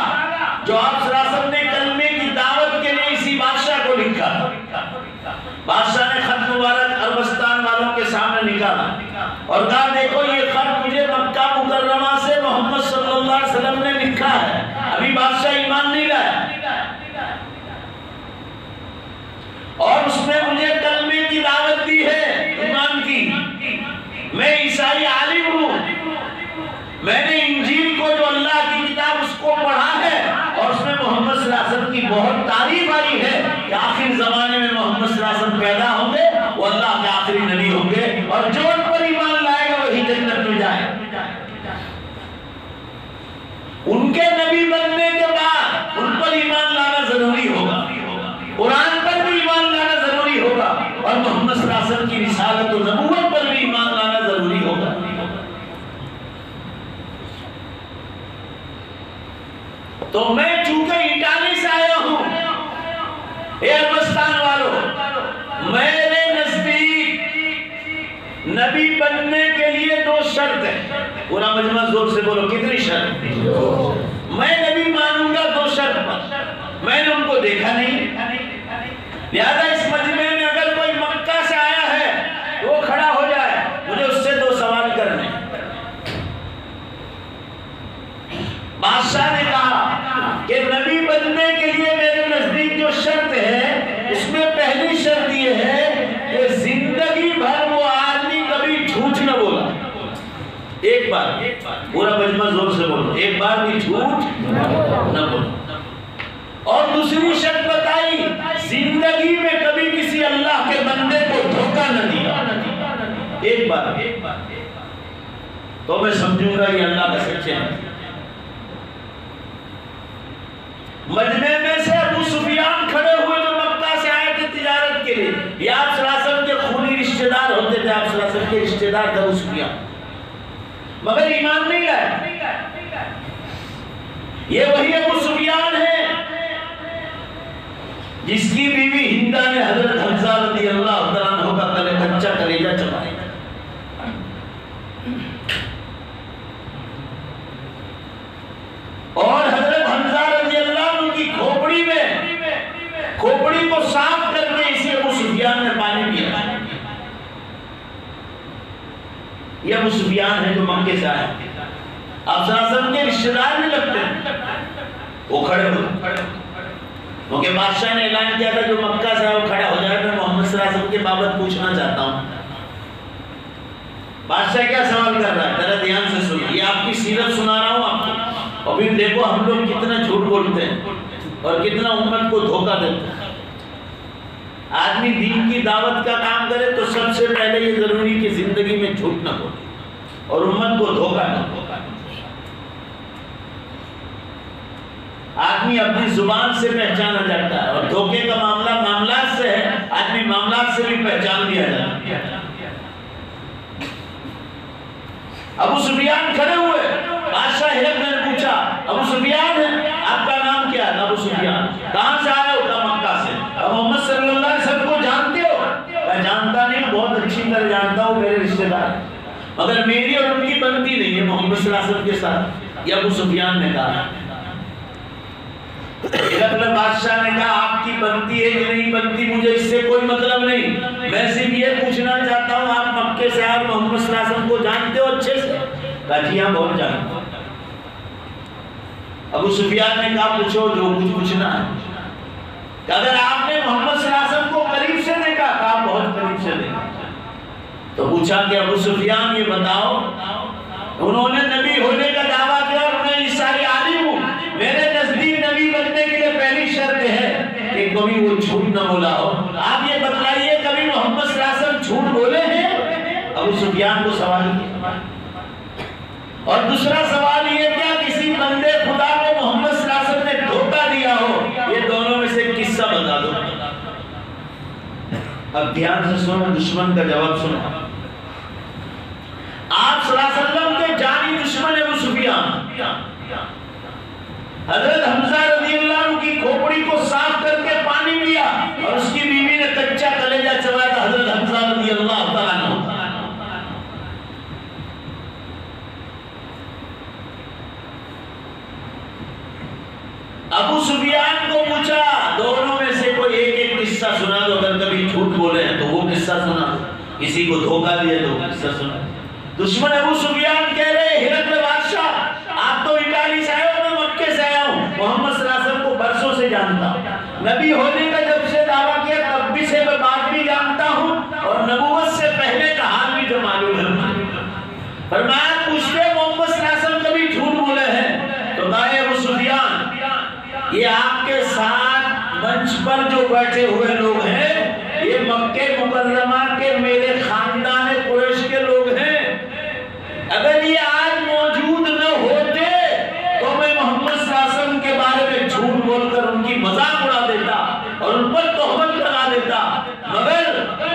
جو آپ صلی اللہ علیہ وسلم نے کلمے کی دعوت کے لیے اسی بادشاہ کو لکھا۔ بادشاہ نے خط مبارک عربستان والوں کے سامنے نکالا اور کہا دیکھو یہ خط مجھے مکہ مکرمہ سے محمد صلی اللہ علیہ وسلم نے لکھا ہے، ابھی بادشاہ ایمان نہیں لایا، اور اس نے مجھے کلمے کی دعوت دی ہے ایمان کی، میں عیسائی عالم ہوں، میں نے انجیل کو جو اللہ کی کتاب اس کو پڑھا ہے اور اس میں محمد صلی اللہ علیہ وسلم کی بہت تعریف آئی ہے کہ آخر زمانے میں محمد صلی اللہ علیہ وسلم پیدا ہوں گے، وہ اللہ کے آخری نبی ہوں گے، اور جو ان پر ایمان لائے گا وہی جنت میں جائے۔ ان کے نبی بننے کے بعد ان پر ایمان لانا ضروری ہوگا، قرآن پر بھی ایمان لانا ضروری ہوگا، اور محمد صلی اللہ علیہ وسلم کی رسالت و نبوت پر بھی ایمان لانا ضروری ہوگا۔ تو میں چونکہ اٹالی سے آیا ہوں، اے عربستان والوں، میرے نزدیک نبی بننے کے لیے 2 شرط ہیں۔ پورا مجمع زور سے بولو، کتنی شرط؟ میں نبی مانوں گا 2 شرط پر، میں نے ان کو دیکھا نہیں، لہذا اس مجمع میں اگر کوئی مکہ سے آیا ہے تو وہ کھڑا ہو جائے، مجھے اس سے 2 سوال کرنے۔ بادشاہ نے کہا کہ نبی بننے کے لیے میرے نزدیک جو شرط ہے اس میں پہلی شرط یہ ہے کہ زندگی بھر وہ آدمی کبھی جھوٹ نہ بولا، ایک بار، پورا مجمع زور سے بولو، ایک بار بھی جھوٹ نہ بولا، اور دوسری شرط بتائی زندگی میں کبھی کسی اللہ کے بندے کو دھوکہ نہ دیا، ایک بار، تو میں سمجھوں گا یہ اللہ کا سچے ہیں۔ مجمع میں سے ابو سفیان کھڑے ہوئے جو مکہ سے آئے تھے تجارت کے لیے، یہ آپ صلی اللہ علیہ وسلم کے خونی رشتہ دار ہوتے تھے، آپ صلی اللہ علیہ وسلم کے رشتہ دار تھے ابو سفیان، مگر ایمان نہیں لائے۔ یہ وہی ابو سفیان ہے جس کی بیوی ہندا نے حضرت حمزہ رضی اللہ تعالیٰ عنہ کا کچا کلیجہ چبایا، اور حضرت حمزہ رضی اللہ عنہ کی کھوپڑی میں کھوپڑی کو صاف کر کے اسی ابو سفیان نے پانی پیا۔ یہ ابو سفیان ہے جو مکے سے آیا، آپ صلی اللہ علیہ وسلم کے رشتہ دار نہیں لگتے، وہ کھڑے ہوئے کیونکہ بادشاہ نے اعلان کیا تھا جو مکہ سے آیا وہ کھڑا ہو جائے، میں محمد صلی اللہ علیہ وسلم کے بابت پوچھنا چاہتا ہوں۔ بادشاہ کیا سوال کر رہا ہے؟ ذرا دھیان سے سنو، یہ آپ کی سیرت سنا رہا ہوں آپ کو، اور پھر دیکھو ہم لوگ کتنا جھوٹ بولتے ہیں اور کتنا امت کو دھوکہ دیتے ہیں۔ آدمی دین کی دعوت کا کام کرے تو سب سے پہلے یہ ضروری کہ زندگی میں جھوٹ نہ بولے اور امت کو دھوکہ نہ دے۔ آدمی اپنی زبان سے پہچانا جاتا ہے، اور دھوکے کا معاملہ معاملات سے ہے، آدمی معاملات سے بھی پہچان لیا جاتا ہے۔ ابو سفیان کھڑے ہوئے، بادشاہ ہرقل نے پوچھا ابو سفیان ہے، آپ کا نام کیا ہے؟ ابو سفیان، کہاں سے آئے ہو؟ کہا مکہ سے۔ اب محمد صلی اللہ علیہ وسلم کو جانتے ہو؟ میں جانتا نہیں، بہت اچھی طرح جانتا ہوں، میرے رشتہ دار، مگر میری اور ان کی بنتی نہیں ہے محمد صلی اللہ علیہ وسلم کے ساتھ، یہ ابو سفیان نے کہا۔ ہرقل بادشاہ نے کہا آپ کی بنتی ہے کہ نہیں بنتی مجھے اس سے کوئی مطلب نہیں، میں صرف یہ پوچھنا چاہتا ہوں آپ مکے سے آئے محمد صلی اللہ علیہ وسلم کو جانتے ہو اچھے سے؟ کہا جی ہاں بہت جانتا ہوں۔ ابو سفیان نے کہا پوچھو جو کچھ پوچھنا ہے، کہ اگر آپ نے محمد صلی اللہ علیہ وسلم کو قریب سے دیکھا؟ کہا بہت قریب سے دیکھا۔ تو پوچھا کہ ابو سفیان یہ بتاؤ، انہوں نے نبی ہونے کا دعویٰ کیا اور میں عیسائی عالم ہوں، میرے نزدیک نبی بننے کے لیے پہلی شرط ہے کہ کبھی وہ جھوٹ نہ بولا ہو، آپ یہ بتلائیے کبھی محمد صلی اللہ علیہ وسلم جھوٹ بولے ہیں؟ ابو سفیان کو سوال کیا، اور دوسرا سوال یہ کیا کسی بندے خدا کو محمد صلی اللہ علیہ وسلم نے دھوکہ دیا ہو؟ یہ دونوں میں سے قصہ بتا دو۔ اب دھیان سے سنو، دشمن کا جواب سنو۔ آپ صلی اللہ علیہ وسلم کے جانی دشمن ابو سفیان حضرت حمزہ رضی اللہ عنہ کی کھوپڑی کو صاف کر کے پانی پیا، اور اس کی بیوی نے کچا کلیجہ چبایا تھا حضرت حمزہ رضی اللہ تعالیٰ عنہ۔ سنا دو، اگر کبھی جھوٹ بولے ہیں تو وہ قصہ سنا دو، کسی کو دھوکہ دیا تو قصہ سنا دو۔ دشمن ابو سفیان کہہ رہے ہرقل بادشاہ آپ تو اٹالی سے آئے ہو، میں مکے سے آیا ہوں، محمد صلی اللہ علیہ وسلم کو برسوں سے جانتا ہوں، نبی ہونے کا جب سے دعویٰ کیا تب بھی سے میں بات بھی جانتا ہوں اور نبوت سے پہلے کا حال بھی جو معلوم ہے۔ فرمایا پوچھتے محمد صلی اللہ علیہ وسلم کبھی جھوٹ بولے ہیں؟ تو کہا ابو سفیان یہ آپ کے ساتھ منچ پر جو بیٹھے ہوئے لوگ ہیں یہ مکہ مکرمہ کے میرے خاندان قریش کے لوگ ہیں، اگر یہ آج موجود نہ ہوتے تو میں محمد صلی اللہ علیہ وسلم کے بارے میں جھوٹ بول کر ان کی مذاق اڑا دیتا اور ان پر تہمت لگا دیتا، مگر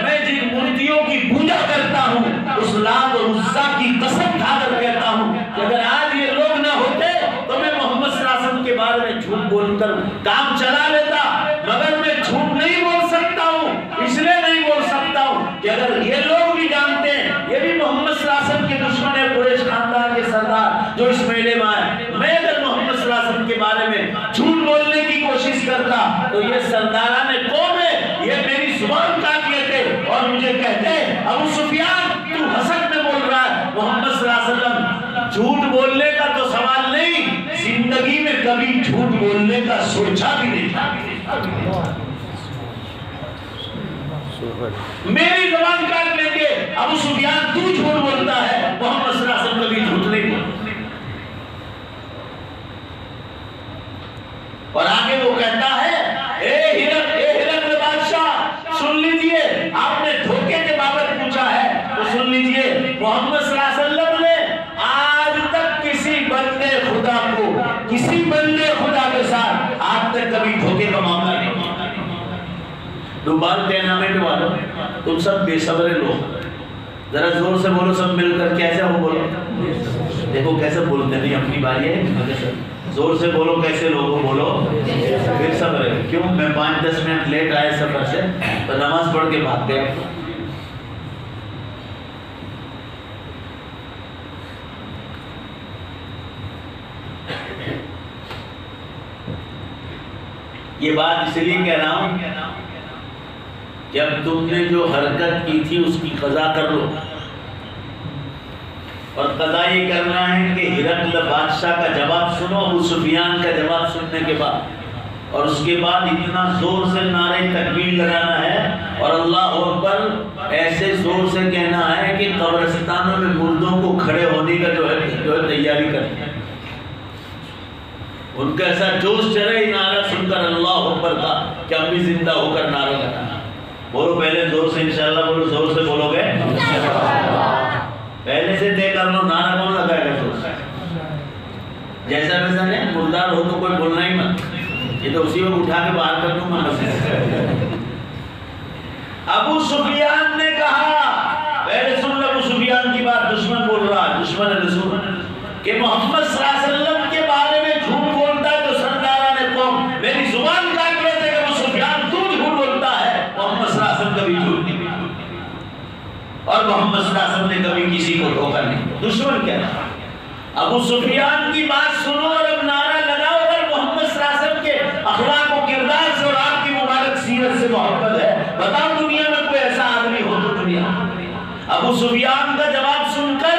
میں جن مورتیوں کی پوجا کرتا ہوں اس لات اور عزا کی قسم کھا کر کہتا ہوں کہ اگر آج یہ لوگ نہ ہوتے تو میں محمد صلی اللہ علیہ وسلم کے بارے میں جھوٹ بول کر کام چلا لیتا، مگر میں جھوٹ نہیں بول سکتا ہوں، اس لیے نہیں بول سکتا ہوں کہ اگر یہ لوگ بھی جانتے ہیں یہ بھی محمد صلی اللہ علیہ وسلم کے دشمن ہے، قریش خاندان کے سردار جو اس میلے میں آئے، میں اگر محمد صلی اللہ علیہ وسلم کے بارے میں جھوٹ بولنے کی کوشش کرتا تو یہ سرداران قوم ہے یہ میری زبان کاٹ لیتے اور مجھے کہتے ابو سفیان تو حسد میں بول رہا ہے، محمد صلی اللہ علیہ وسلم جھوٹ بولنے کا تو سوال نہیں، زندگی میں کبھی جھوٹ بولنے کا سوچا بھی نہیں تھا، میری زبان کاٹ لیں گے، ابو سفیان تو جھوٹ بولتا ہے، محمد صلی اللہ علیہ وسلم کبھی جھوٹ نہیں بولتا۔ اور آگے وہ کہتا ہے اے ہرقل بادشاہ سن لیجئے، آپ نے دھوکے کے بابت پوچھا ہے تو سن لیجئے، محمد صلی اللہ علیہ وسلم نے آج تک کسی بندے خدا کو کسی بندے خدا کے ساتھ آج تک کبھی دھوکے کا معاملہ نہیں کیا۔ دوبار ٹورنامنٹ والوں تم سب بے صبر لوگ، ذرا زور سے بولو سب مل کر، کیسے ہو بولو، دیکھو کیسے بولتے نہیں، اپنی باری ہے، زور سے بولو، کیسے لوگوں بولو، پھر صبر ہے، کیوں میں 5-10 منٹ لیٹ آئے سفر سے تو نماز پڑھ کے بھاگ گیا۔ یہ بات اس لیے کہہ رہا ہوں جب تم نے جو حرکت کی تھی اس کی قضا کر لو، اور قضا یہ کرنا ہے کہ ہرقل بادشاہ کا جواب سنو، ابو سفیان کا جواب سننے کے بعد، اور اس کے بعد اتنا زور سے نعرہ تکبیر لگانا ہے اور اللہ اکبر ایسے زور سے کہنا ہے کہ قبرستانوں میں مردوں کو کھڑے ہونے کا جو ہے تیاری کرنی ہے، ان کا ایسا جوش چڑھے نعرہ سن کر اللہ اکبر کا کہ ہم بھی زندہ ہو کر نعرہ لگانا۔ بولو پہلے زور سے انشاءاللہ بولو، زور سے بولو گے پہلے سے طے کر لو، نعرہ کون لگائے گا زور سے، جیسا ویسا نہیں، مردار ہو تو کوئی بولنا ہی مت، یہ تو اسی وقت اٹھا کے باہر کر دوں میں مسجد سے۔ ابو سفیان نے کہا، پہلے سن لو ابو سفیان کی بات، دشمن بول رہا ہے، دشمن رسول، کہ محمد صلی اللہ علیہ وسلم کے بارے میں جھوٹ بولتا ہے تو سرداران قوم میری زبان کاٹ لیتے کہ ابو سفیان تو جھوٹ بولتا ہے، محمد صلی اللہ علیہ وسلم کبھی جھوٹ نہیں بولتا اور محمد صلی اللہ علیہ وسلم نے کبھی کسی کو دھوکہ نہیں۔ دشمن کیا ہے؟ ابو سفیان کی بات سنو اور اب نعرہ لگاؤ، اگر محمد صلی اللہ علیہ وسلم کے اخلاق و کردار سے اور آپ کی مبارک سیرت سے محبت ہے، بتاؤ دنیا میں کوئی ایسا آدمی ہو تو دنیا۔ ابو سفیان کا جواب سن کر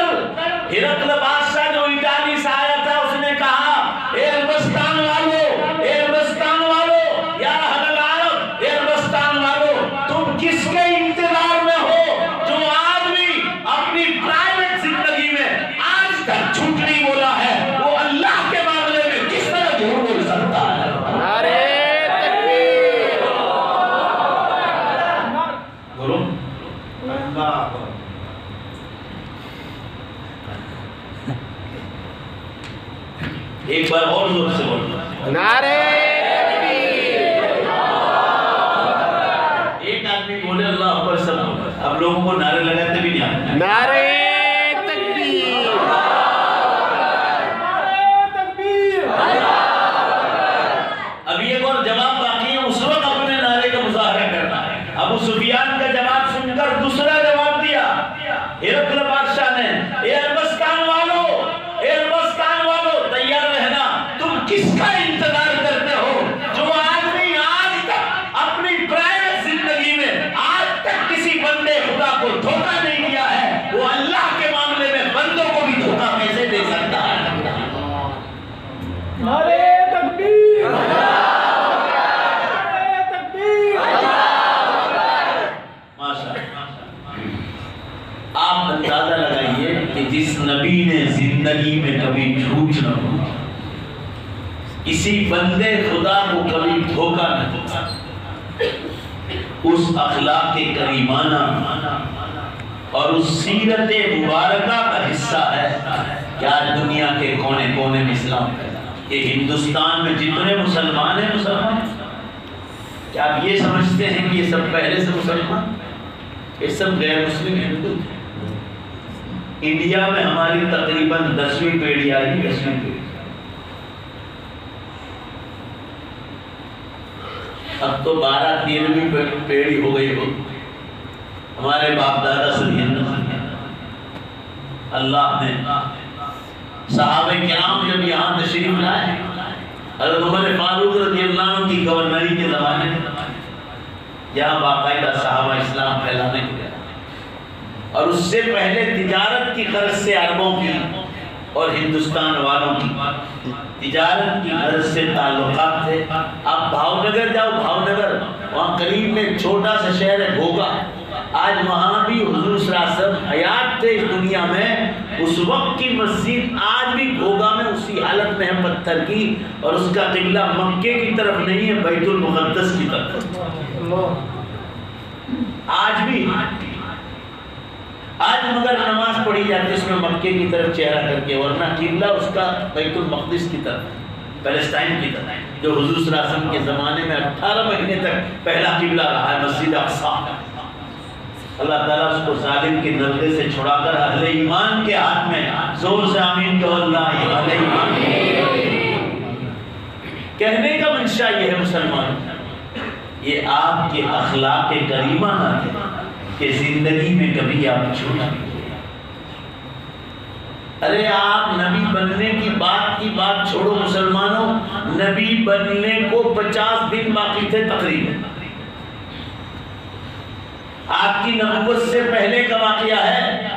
ہرقل بادشاہ جو اٹالی سے آیا تھا اس نے کہا اے عربستان والو، اے عربستان والو، یا اہل العرب، اے عربستان والو، تم کس کے انتظار میں ہو جو آدمی اپنی پرائیویٹ زندگی میں آج تک جھوٹ نہیں بولا ہے، وہ اللہ کے معاملے میں کس طرح جھوٹ بول سکتا ہے؟ نعرہ تکبیر، بولو اللہ۔ ایک بار اور زور سے بولو، نعرہ تکبیر، ایک آدمی بولے اللہ اکبر سب بولے، اب لوگوں کو نعرے لگاتے بھی نہیں آتے۔ نعرہ تکبیر، اب ایک اور جواب باقی ہے، اس وقت اپنے نعرے کا مظاہرہ کرنا ہے۔ ابو سفیان کا جواب سن کر دوسرا جواب دیا ہرقل بادشاہ نے، اے عربستان والو، اے عربستان والو، تیار رہنا، تم کس کا انتظار کرتے ہو جو آدمی آج تک اپنی پرائیویٹ جس نبی نے زندگی میں کبھی جھوٹ نہ بولا، کسی بندے خدا کو کبھی دھوکہ نہ دیا، اس اخلاق کریمانہ اور اس سیرت مبارکہ کا حصہ ہے کہ آج دنیا کے کونے کونے میں اسلام پھیلا۔ یہ ہندوستان میں جتنے مسلمان ہیں، کیا آپ یہ سمجھتے ہیں کہ یہ سب پہلے سے مسلمان؟ یہ سب غیر مسلم ہندو تھے۔ انڈیا میں ہماری تقریباً 10ویں پیڑھی آئی، 10ویں پیڑھی۔ اب تو 12-13ویں پیڑھی ہو گئی ہو۔ ہمارے باپ دادا سے اللہ نے صحابہ کرام جب یہاں تشریف لائے، حضرت عمر فاروق رضی اللہ عنہ کی گورنری کے زمانے میں یہاں باقاعدہ صحابہ اسلام پھیلانے کے لیے، اور اس سے پہلے تجارت کی غرض سے عربوں کی اور ہندوستان والوں کی تجارت کی غرض سے تعلقات تھے۔ آپ بھاؤ نگر جاؤ، بھاؤ نگر وہاں قریب میں ایک چھوٹا سا شہر ہے گھوگا، آج وہاں بھی حضور صلی اللہ علیہ وسلم حیات تھے اس دنیا میں، اس وقت کی مسجد آج بھی گھوگا میں اسی حالت میں ہے پتھر کی، اور اس کا قبلہ مکے کی طرف نہیں ہے، بیت المقدس کی طرف آج بھی۔ آج مگر نماز پڑھی جاتی ہے اس میں مکے کی طرف چہرہ کر کے، ورنہ قبلہ اس کا بیت المقدس کی طرف، پیلسٹائن کی طرف، جو حضور صلی اللہ علیہ وسلم کے زمانے میں 18 مہینے تک پہلا قبلہ رہا ہے، مسجد اقصی۔ اللہ تعالیٰ اس کو ظالم کے نلغے سے چھڑا کر اہل ایمان کے ہاتھ میں، زور سے آمین کہو اللہ، اہل ایمان۔ کہنے کا منشا یہ ہے مسلمان، یہ آپ کے اخلاق کریمہ نہ تھے کہ زندگی میں کبھی آپ جھوٹ نہیں بولے۔ ارے آپ نبی بننے کی بات چھوڑو مسلمانوں، نبی بننے کو 50 دن باقی تھے تقریباً۔ آپ کی نبوت سے پہلے کا واقعہ ہے،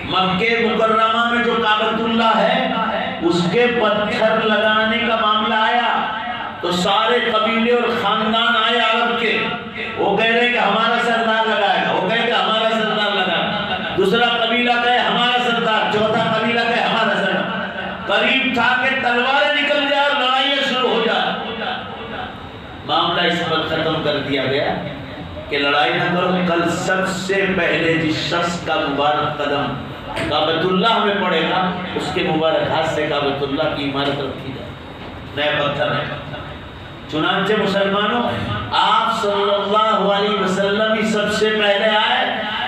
مکہ مکرمہ میں جو کعبۃ اللہ ہے اس کے پتھر لگانے کا معاملہ آیا تو سارے قبیلے اور خاندان آئے عرب کے، وہ کہہ رہے کہ ہمارا سردار لگائے گا، وہ کہے کہ ہمارا سردار لگائے، دوسرا قبیلہ کہے ہمارا سردار، چوتھا قبیلہ کہے ہمارا سردار۔ قریب تھا کہ تلواریں نکل جائے اور لڑائیاں شروع ہو جائے۔ معاملہ اس پر ختم کر دیا گیا کہ لڑائی نہ کرو، کل سب سے پہلے جس شخص کا مبارک قدم کعبۃ اللہ میں پڑے گا اس کے مبارک ہاتھ سے کعبۃ اللہ کی عمارت رکھی جائے، نئے پتھر ہے۔ چنانچہ مسلمانوں، آپ صلی اللہ علیہ وسلم ہی سب سے پہلے آئے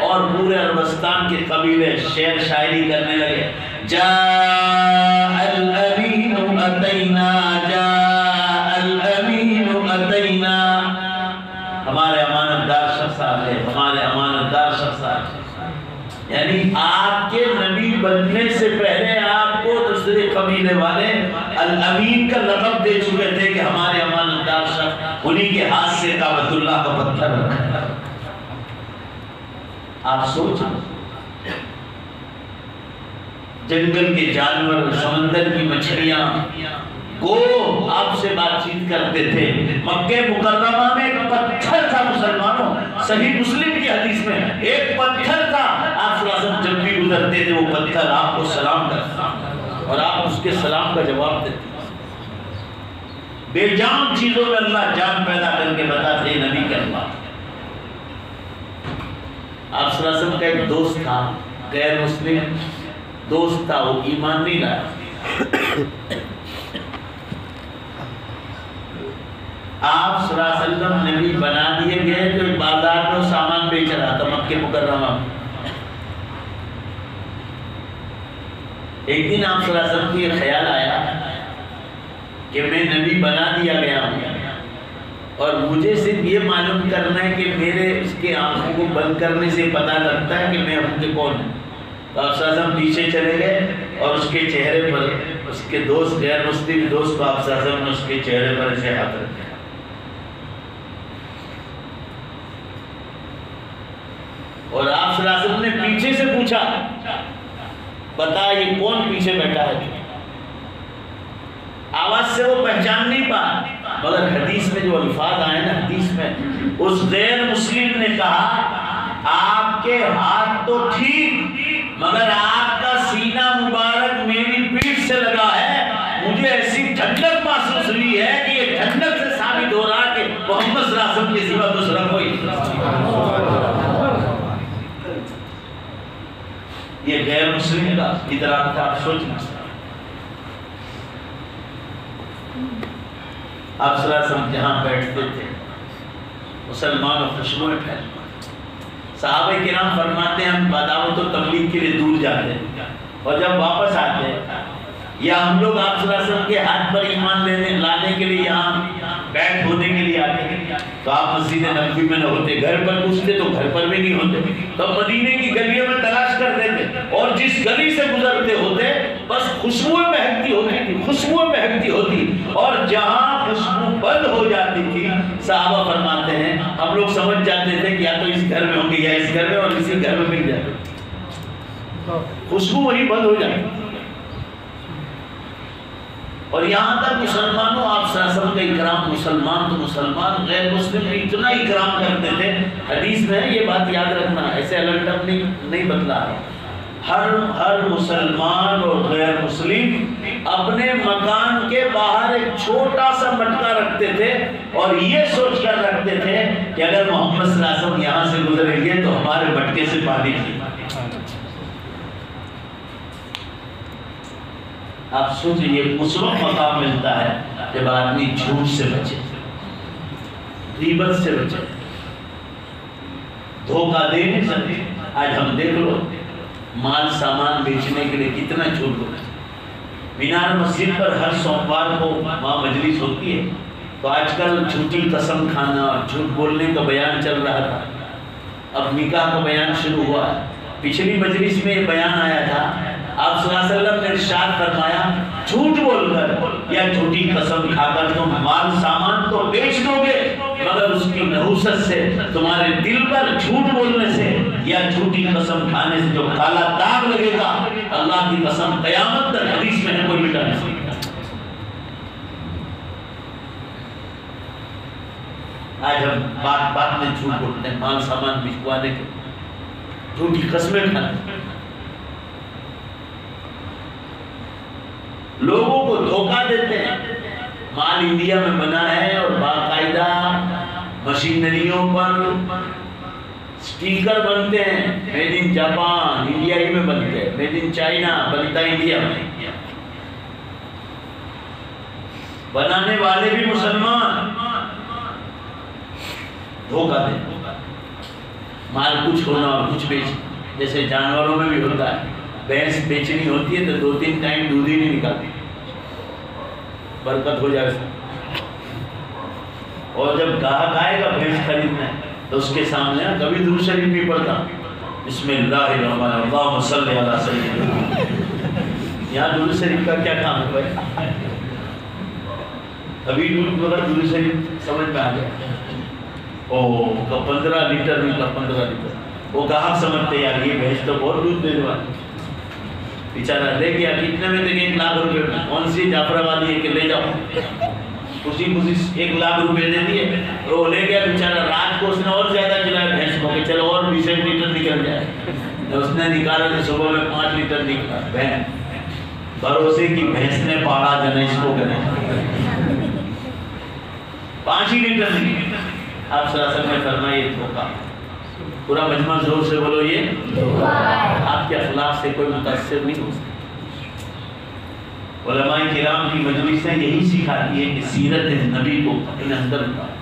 اور پورے عربستان کے قبیلے شعر شاعری کرنے لگے، جاء الامین اتینا، جاء الامین اتینا، ہمارے امانت دار شخص آ گئے، ہمارے امانت دار شخص آ گئے۔ یعنی آپ کے نبی بننے سے پہلے آپ کو دوسرے قبیلے والے الامین کا لقب دے چکے تھے کہ ہمارے امانت دار شخص، انہی کے ہاتھ سے کعبۃ اللہ کا پتھر رکھا۔ آپ سوچیں، جنگل کے جانور، سمندر کی مچھلیاں کو آپ سے بات چیت کرتے تھے۔ مکہ مکرمہ میں ایک پتھر تھا مسلمانوں، صحیح مسلم کی حدیث میں ایک پتھر تھا، آپ صلی اللہ علیہ وسلم جب بھی گزرتے تھے وہ پتھر آپ کو سلام کرتا اور آپ اس کے سلام کا جواب دیتے۔ بے جان چیزوں میں اللہ جان پیدا کر کے بتاتے نبی کے اللہ۔ آپ صلی اللہ علیہ وسلم کا ایک دوست تھا، غیر مسلم دوست تھا، وہ ایمان نہیں لایا۔ آپ صلی اللہ علیہ وسلم نبی بنا دیے گئے تو ایک بازار میں وہ سامان بیچ رہا تھا مکہ مکرمہ میں۔ ایک دن آپ صلی اللہ علیہ وسلم کو یہ خیال آیا کہ میں نبی بنا دیا گیا ہوں اور مجھے صرف یہ معلوم کرنا ہے کہ میرے اس کے آنکھوں کو بند کرنے سے پتہ لگتا ہے کہ میں ہوں کہ کون ہوں۔ تو آپ صلی اللہ علیہ وسلم پیچھے چلے گئے اور اس کے چہرے پر اس کے دوست غیر مسلم دوست کو آپ صلی اللہ علیہ وسلم نے اس کے چہرے پر ایسے ہاتھ رکھا۔ اور آپ صلی اللہ علیہ وسلم نے پیچھے سے پوچھا، بتا یہ کون پیچھے بیٹھا ہے؟ آواز سے وہ پہچان نہیں پا، مگر حدیث میں جو الفاظ آئے نا، حدیث میں اس غیر مسلم نے کہا آپ کے ہاتھ تو ٹھیک مگر آپ وسلم کے سوا دوسرا کوئی. یہ غیر مسلم کا ادراک تھا. آپ سوچنا آپ صلی اللہ علیہ وسلم جہاں بیٹھتے تھے مسلمان و خوشبوئیں پھیلتی. صحابہ کرام فرماتے ہیں ہم دعوت و تبلیغ کے لیے دور جاتے ہیں اور جب واپس آتے ہیں یا ہم لوگ آپ صلی اللہ علیہ وسلم کے ہاتھ پر ایمان لانے کے لیے یہاں بیٹھ ہونے کے لیے آتے ہیں تو آپ مسجد نبوی میں نہ ہوتے, گھر پر پوچھتے تو گھر پر بھی نہیں ہوتے, تو مدینے کی گلیوں میں تلاش کرتے تھے اور جس گلی سے گزرتے ہوتے بس خوشبوئیں مہکتی ہوتی تھی, خوشبوئیں مہکتی ہوتی, اور جہاں خوشبو بند ہو جاتی تھی صحابہ فرماتے ہیں ہم لوگ سمجھ جاتے تھے کہ یا تو اس گھر میں ہوں گے یا اس گھر میں, اور کسی گھر میں مل جاتے, خوشبو وہی بند ہو جاتی. اور یہاں تک مسلمانوں آپ صلی اللہ علیہ وسلم کا اکرام, مسلمان تو مسلمان, غیر مسلم بھی اتنا اکرام کرتے تھے. حدیث میں یہ بات یاد رکھنا, ایسے الٹم نہیں بتلا رہا. ہر مسلمان اور غیر مسلم اپنے مکان کے باہر ایک چھوٹا سا مٹکا رکھتے تھے اور یہ سوچ کر رکھتے تھے کہ اگر محمد صلی اللہ علیہ وسلم یہاں سے گزریں گے تو ہمارے مٹکے سے پانی پیے. آپ سوچیں یہ اس وقت مقام ملتا ہے جب آدمی جھوٹ سے بچے, غیبت سے بچے, دھوکہ دینے سے. آج ہم دیکھ لو مال سامان بیچنے کے لیے کتنا جھوٹ ہوتا ہے. مینار مسجد پر ہر سوموار کو وہاں مجلس ہوتی ہے, تو آج کل جھوٹی قسم کھانا اور جھوٹ بولنے کا بیان چل رہا تھا. اب نکاح کا بیان شروع ہوا ہے. پچھلی مجلس میں یہ بیان آیا تھا, آپ صلی اللہ علیہ وسلم نے ارشاد فرمایا جھوٹ بول کر یا جھوٹی قسم کھا کر تم مال سامان تو بیچ دو گے, مگر اس کی نحوست سے, تمہارے دل پر جھوٹ بولنے سے یا جھوٹی قسم کھانے سے جو کالا داغ لگے گا, اللہ کی قسم قیامت تک حدیث میں ہے کوئی مٹا نہیں سکتا. آج ہم بات میں جھوٹ بولتے ہیں, مال سامان بچوانے کے, جھوٹی قسمیں کھاتے, لوگوں کو دھوکہ دیتے ہیں. مال انڈیا میں بنا ہے اور باقاعدہ مشینریوں پر سٹیکر بنتے ہیں, میڈ ان جاپان, انڈیا ہی میں بنتے ہیں, میڈ ان چائنا, بنتا انڈیا میں. بنانے والے بھی مسلمان, دھوکہ دیں. مال کچھ ہونا اور کچھ بیچ, جیسے جانوروں میں بھی ہوتا ہے. بھینس بیچنی ہوتی ہے تو 2-3 ٹائم دودھ ہی نہیں نکالتی, برکت ہو جائے. اور جب گاہک آئے گا بھینس خریدنا تو اس کے سامنے کبھی درود شریف نہیں پڑھتا, بسم اللہ الرحمن الرحیم اللہم صلی علی سیدنا. یہاں درود شریف کا کیا کام ہے بھائی؟ کبھی درود شریف سمجھ میں آ گیا, او 15 لیٹر نکلا, 15 لیٹر. وہ گاہک سمجھتے یار یہ بھینس تو بہت دودھ دینے والی, بیچارہ لے گیا کتنے میں تک 1 لاکھ روپے میں. کون سی جعفر آبادی ہے کہ لے جاؤ, خوشی 1 لاکھ روپے دے دیے. وہ لے گیا بیچارہ, رات کو اس نے اور زیادہ چلایا بھینس کو کہ چلو اور 20 لیٹر نکل جائے. اس نے نکالا تو صبح میں 5 لیٹر نکلا. بھروسے کی بھینس نے پاڑا جنا اس کو کرے, 5 ہی لیٹر نہیں. آپ صلی اللہ علیہ وسلم نے فرمایا یہ دھوکہ. پورا مجمع زور سے بولو یہ دھوکہ. آپ کے اخلاق سے کوئی متاثر نہیں ہو سکتا. علماء کرام کی مجلسیں یہی سکھاتی ہے کہ سیرت نبی کو اپنے اندر اتارو.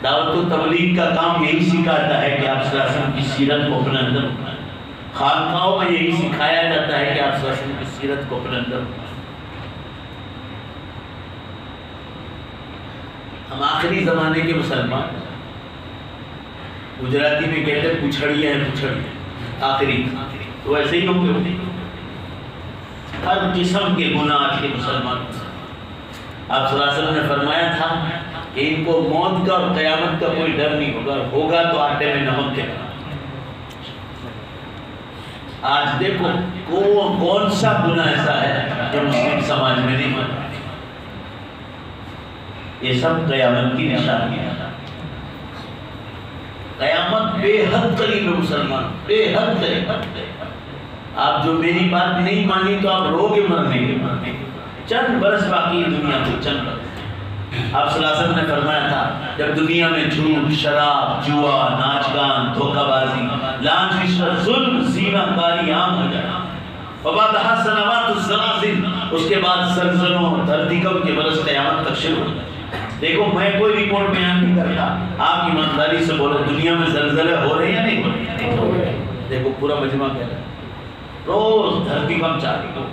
دعوت و تبلیغ کا کام یہی سکھاتا ہے کہ آپ صلی اللہ علیہ وسلم کی سیرت کو اپنے اندر اتارو. خانقاہوں میں یہی سکھایا جاتا ہے کہ آپ صلی اللہ علیہ وسلم کی سیرت کو اپنے اندر اتارو. ہم آخری زمانے کے مسلمان, گجراتی میں کہتے ہیں پچھڑیے ہیں, پچھڑیے آخری, تو ایسے ہی ہوں گے. ہر قسم کے گناہ کے مسلمان. آپ صلی اللہ علیہ وسلم نے فرمایا تھا کہ ان کو موت کا اور قیامت کا کوئی ڈر نہیں ہوگا, ہوگا تو آٹے میں نمک کے بنا. آج دیکھو کون سا گناہ ایسا ہے جو مسلم سماج میں نہیں مانا. یہ سب قیامت کی نشانی ہے. قیامت بے حد قریب ہے مسلمان, بے حد قریب. آپ جو میری بات نہیں مانی تو آپ رو گے مرنے کے. چند برس باقی ہے دنیا کو, چند برس. آپ صلی اللہ علیہ وسلم نے فرمایا تھا جب دنیا میں جھوٹ، شراب، جوا، ناچ گان، دھوکہ بازی، لانچ، رشوت، ظلم، زینا کاری عام ہو جائے، وبعدها سنوات الزلازل، اس کے بعد زلزلوں، دھرتی کمب کے برس قیامت تک شروع ہو جائے۔ دیکھو میں کوئی رپورٹ بیان نہیں کرتا، آپ ایمانداری سے بولے دنیا میں زلزلے ہو رہے ہیں یا نہیں ہو رہے؟ دیکھو پورا مجمع کہہ رہا ہے روز دھرتی کمب چاہتی ہو،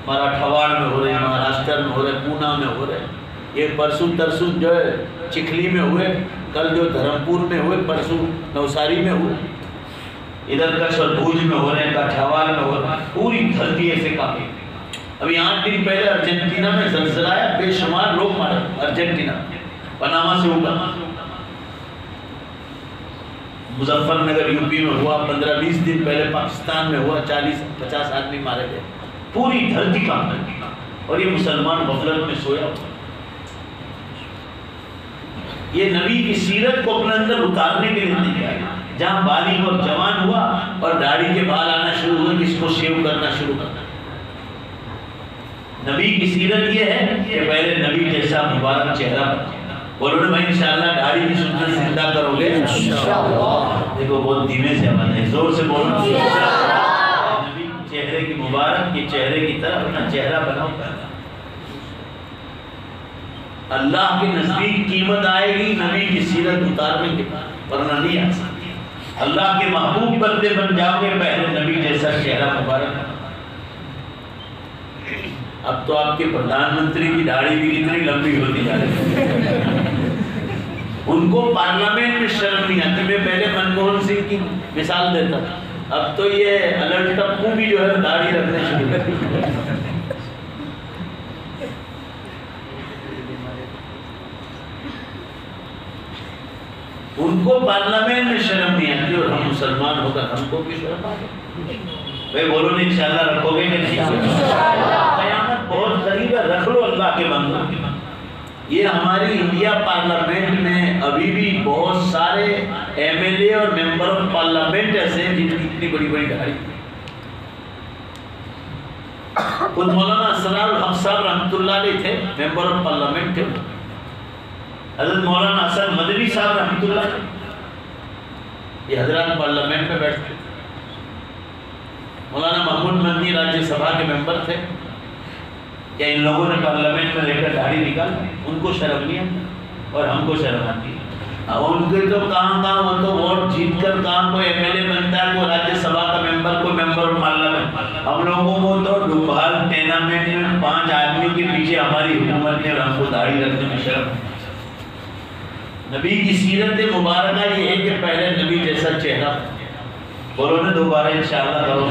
مراٹھواڑ میں ہو رہے ہیں، مہاراشٹر میں ہو رہے ہیں، پونا میں ہو رہے ہیں، یہ پرسوں ترسوں جو ہے چکھلی میں ہوئے، کل جو دھرمپور میں ہوئے، پرسوں نوساری میں ہوئے، ادھر کچھ اور بھوج میں ہو رہے ہیں، کٹھیاوال میں ہو رہے ہیں، پوری دھرتی ایسے کافی۔ ابھی 8 دن پہلے ارجنٹینا میں زلزلہ آیا، بے شمار لوگ مارے ارجنٹینا، پاناما سے اوپر، مظفر نگر یو پی میں ہوا، 15-20 دن پہلے پاکستان میں ہوا، 40-50 آدمی مارے گئے، پوری دھرتی کام کرتی، اور یہ مسلمان غفلت میں سویا ہوا۔ یہ نبی کی سیرت کو اپنے اندر اتارنے کے لیے نہیں کیا، جہاں بالغ اور جوان ہوا اور داڑھی کے بال آنا شروع ہوئے کہ اس کو شیو کرنا شروع کرنا۔ نبی کی سیرت یہ ہے کہ پہلے نبی جیسا مبارک چہرہ بنا، بولو نا بھائی انشاءاللہ داڑھی کی سنت زندہ کرو گے انشاءاللہ۔ دیکھو بہت دھیمے سے آواز ہے، زور سے بولو انشاءاللہ۔ نبی چہرے کی مبارک کے چہرے کی طرح اپنا چہرہ بناؤ پہلا۔ اللہ کے نزدیک قیمت آئے گی نبی کی سیرت اتارنے کے بعد، ورنہ نہیں آ سکتی۔ اللہ کے محبوب بندے بن جاؤ گے پہلے نبی جیسا چہرہ مبارک۔ اب تو آپ کے پردھان منتری کی داڑھی بھی کتنی لمبی ہوتی جا رہی ہے، ان کو پارلیمنٹ میں شرم نہیں آتی۔ میں پہلے منموہن سنگھ کی مثال دیتا تھا، اب تو یہ الٹ ٹپو بھی جو ہے داڑھی رکھنے شروع کر دی۔ ان کو پارلیمنٹ میں شرم نہیں آتی، اور ہم مسلمان ہو کر ہم کو بھی شرم آتی۔ بھائی بولو نہیں انشاءاللہ رکھو گے کہ نہیں؟ قیامت بہت قریب ہے، رکھ لو اللہ کے بندوں۔ یہ ہماری انڈیا پارلیمنٹ میں ابھی بھی بہت سارے ایم ایل اے اور ممبر آف پارلیمنٹ ایسے ہیں جن کی اتنی بڑی بڑی داڑھی۔ خود مولانا اسرار الحق صاحب رحمۃ اللہ علیہ تھے، ممبر آف پارلیمنٹ تھے۔ حضرت مولانا حسن مدنی صاحب رحمۃ اللہ علیہ، یہ حضرات پارلیمنٹ میں بیٹھتے۔ مولانا محمود مدنی راجیہ سبھا کے ممبر تھے۔ کیا ان لوگوں نے پارلیمنٹ میں لے کر داڑھی نکال؟ ان کو شرم نہیں آتی اور ہم کو شرم آتی ہے۔ ان کے تو کہاں وہ تو ووٹ جیت کر کہاں کوئی ایم ایل اے بنتا ہے، کوئی راجیہ سبھا کا ممبر، کوئی ممبر آف پارلیمنٹ۔ ہم لوگوں کو تو ڈوبھال ٹورنامنٹ میں 5 آدمی کے پیچھے ہماری حکومت نے اور ہم کو داڑھی رکھنے میں شرم۔ نبی کی سیرت مبارکہ یہ ہے کہ پہلے نبی جیسا چہرہ، بولو نا دوبارہ انشاءاللہ کرو،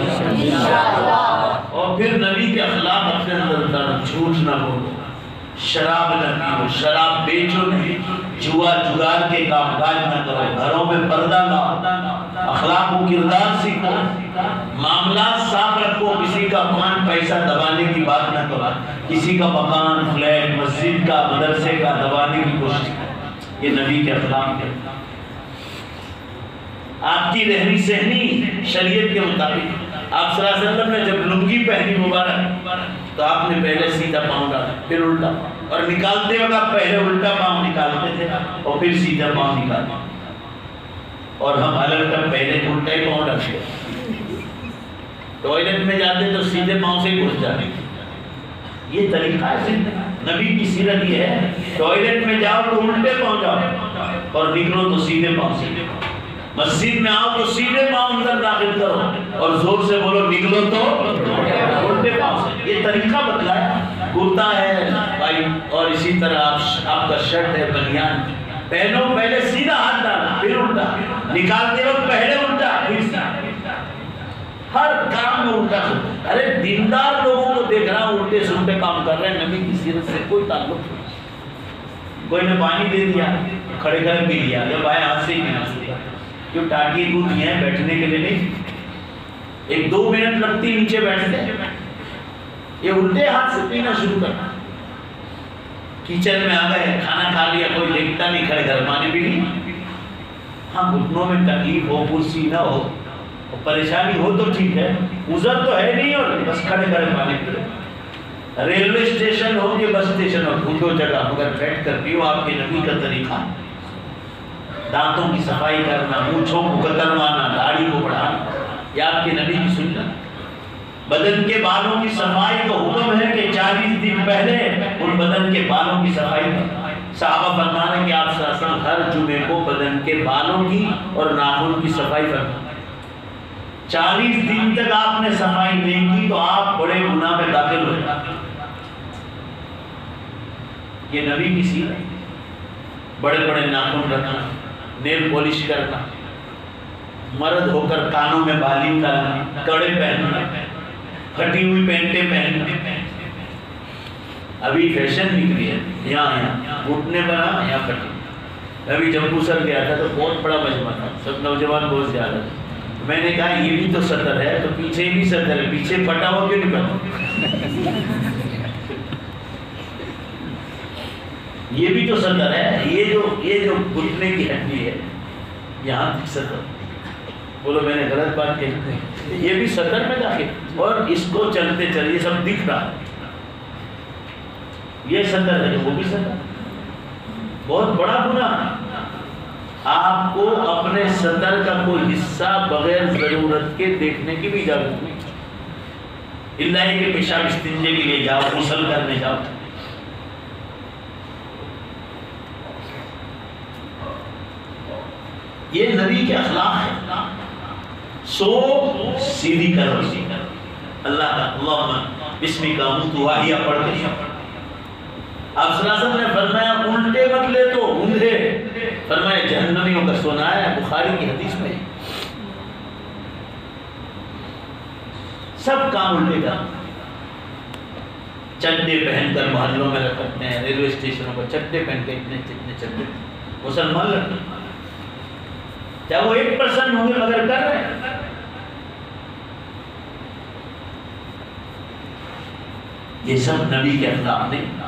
اور پھر نبی کے اخلاق اپنے اندر اتارو۔ جھوٹ نہ بولو، شراب نہ پیو، شراب بیچو نہیں، جوا جگار کے کام کاج نہ کرو، گھروں میں پردہ لاؤ، اخلاق و کردار سیکھو، معاملات صاف رکھو، کسی کا 5 پیسہ دبانے کی بات نہ کرو، کسی کا مکان، فلیٹ، مسجد کا، مدرسے کا دبانے کی کوشش کرو۔ یہ نبی کے اخلاق ہے۔ آپ کی رہنی سہنی شریعت کے مطابق، آپ صلی اللہ علیہ وسلم نے جب لنگی پہنی مبارک تو آپ نے پہلے سیدھا پاؤں ڈالا، پھر الٹا، اور نکالتے وقت پہلے الٹا پاؤں نکالتے تھے اور پھر سیدھا پاؤں نکالتے، اور ہم الگ کر پہلے الٹا ہی پاؤں ڈالتے، ٹوائلٹ میں جاتے تو سیدھے پاؤں سے ہی گھس جاتے۔ یہ طریقہ ہے نبی کی سیرت، یہ ہے ٹوائلٹ میں جاؤ تو الٹے پاؤں جاؤ اور نکلو تو سیدھے پاؤں سے، مسجد میں آؤ تو سیدھے پاؤں اندر داخل کرو اور زور سے بولو نکلو تو الٹے پاؤں سے۔ یہ طریقہ بتلایا، کرتا ہے بھائی، اور اسی طرح آپ کا شرٹ ہے، بنیان پہنو، پہلے سیدھا ہاتھ ڈالا پھر الٹا، نکالتے وقت پہلے الٹا پھر سیدھا، ہر کام میں الٹا۔ ارے دیندار لوگوں کو دیکھ رہا ہوں الٹے سلٹے کام کر رہے ہیں، نبی کی سیرت سے کوئی تعلق نہیں۔ کوئی نے پانی دے دیا، کھڑے کھڑے پی لیا، جب بھائی ہاتھ سے ہی پینا شروع، کیوں ٹاٹی دودھ ہے بیٹھنے کے لیے نہیں، 1-2 منٹ لگتی نیچے بیٹھتے، یہ الٹے ہاتھ سے پینا شروع کرنا۔ کچن میں آ گئے، کھانا کھا لیا، کوئی دیکھتا نہیں، کھڑے کھڑے پانی پی لی۔ ہاں گھٹنوں میں تکلیف ہو، کرسی نہ ہو، پریشانی ہو تو ٹھیک ہے، عذر تو ہے نہیں، اور بس کھڑے کھڑے پانی پی لو۔ ریلوے اسٹیشن ہو کہ بس اسٹیشن ہو، دو جگہ مگر بیٹھ کر پیو، آپ کے نبی کا طریقہ۔ دانتوں کی صفائی کرنا، مونچھوں کو کتروانا، داڑھی کو بڑھانا، یہ آپ کے نبی کی سنت۔ بدن کے بالوں کی صفائی کا حکم ہے کہ 40 دن پہلے ان بدن کے بالوں کی صفائی کرنا۔ صحابہ فرما رہے ہیں کہ آپ صلی اللہ علیہ وسلم ہر جمعے کو بدن کے بالوں کی اور ناخن کی صفائی کرنا۔ 40 دن تک آپ نے صفائی نہیں کی تو آپ بڑے گناہ میں داخل ہو جائیں۔ یہ نبی کی سیرت، بڑے بڑے ناخن رکھنا، نیل پالش کرنا، مرد ہو کر کانوں میں بالی کرنا، کڑے پہننا، پھٹی ہوئی پینٹیں پہننا۔ ابھی فیشن نکلی ہے، یہاں گھٹنے بنا، یہاں پھٹی۔ ابھی جمبو سر گیا تھا تو بہت بڑا مجمع تھا، سب نوجوان بہت زیادہ تھے۔ میں نے کہا یہ بھی تو سطر ہے، تو پیچھے بھی سطر ہے، پیچھے پھٹا ہوا کیوں نہیں پھٹا؟ یہ بھی تو سطر ہے، یہ جو گھٹنے کی ہڈی ہے یہاں تک سطر۔ بولو میں نے غلط بات کہی؟ یہ بھی سطر میں داخل، اور اس کو چلتے چلیے سب دکھ رہا، یہ سطر ہے، وہ بھی سطر۔ بہت بڑا گناہ۔ آپ کو اپنے سطر کا کوئی حصہ بغیر ضرورت کے دیکھنے کی بھی اجازت نہیں، اللہ کے پیشاب استنجے کے لیے جاؤ، غسل کرنے جاؤ۔ یہ نبی کے اخلاق ہے۔ سو سیدھی کرو، اللہ کا اللہم بسمک متواہیہ پڑھ کے۔ آپ صلی اللہ علیہ وسلم نے فرمایا الٹے مت لے تو گندھے، فرمایا جہنمیوں کا سونا ہے، بخاری کی حدیث میں۔ سب کام الٹے کا، چڈے پہن کر محلوں میں رکھتے ہیں، ریلوے اسٹیشنوں پر چڈے پہن کے، اتنے چڈے مسلمان لڑکے، چاہے وہ 1% ہوں گے مگر کر رہے ہیں۔ یہ سب نبی کے اخلاق نہیں۔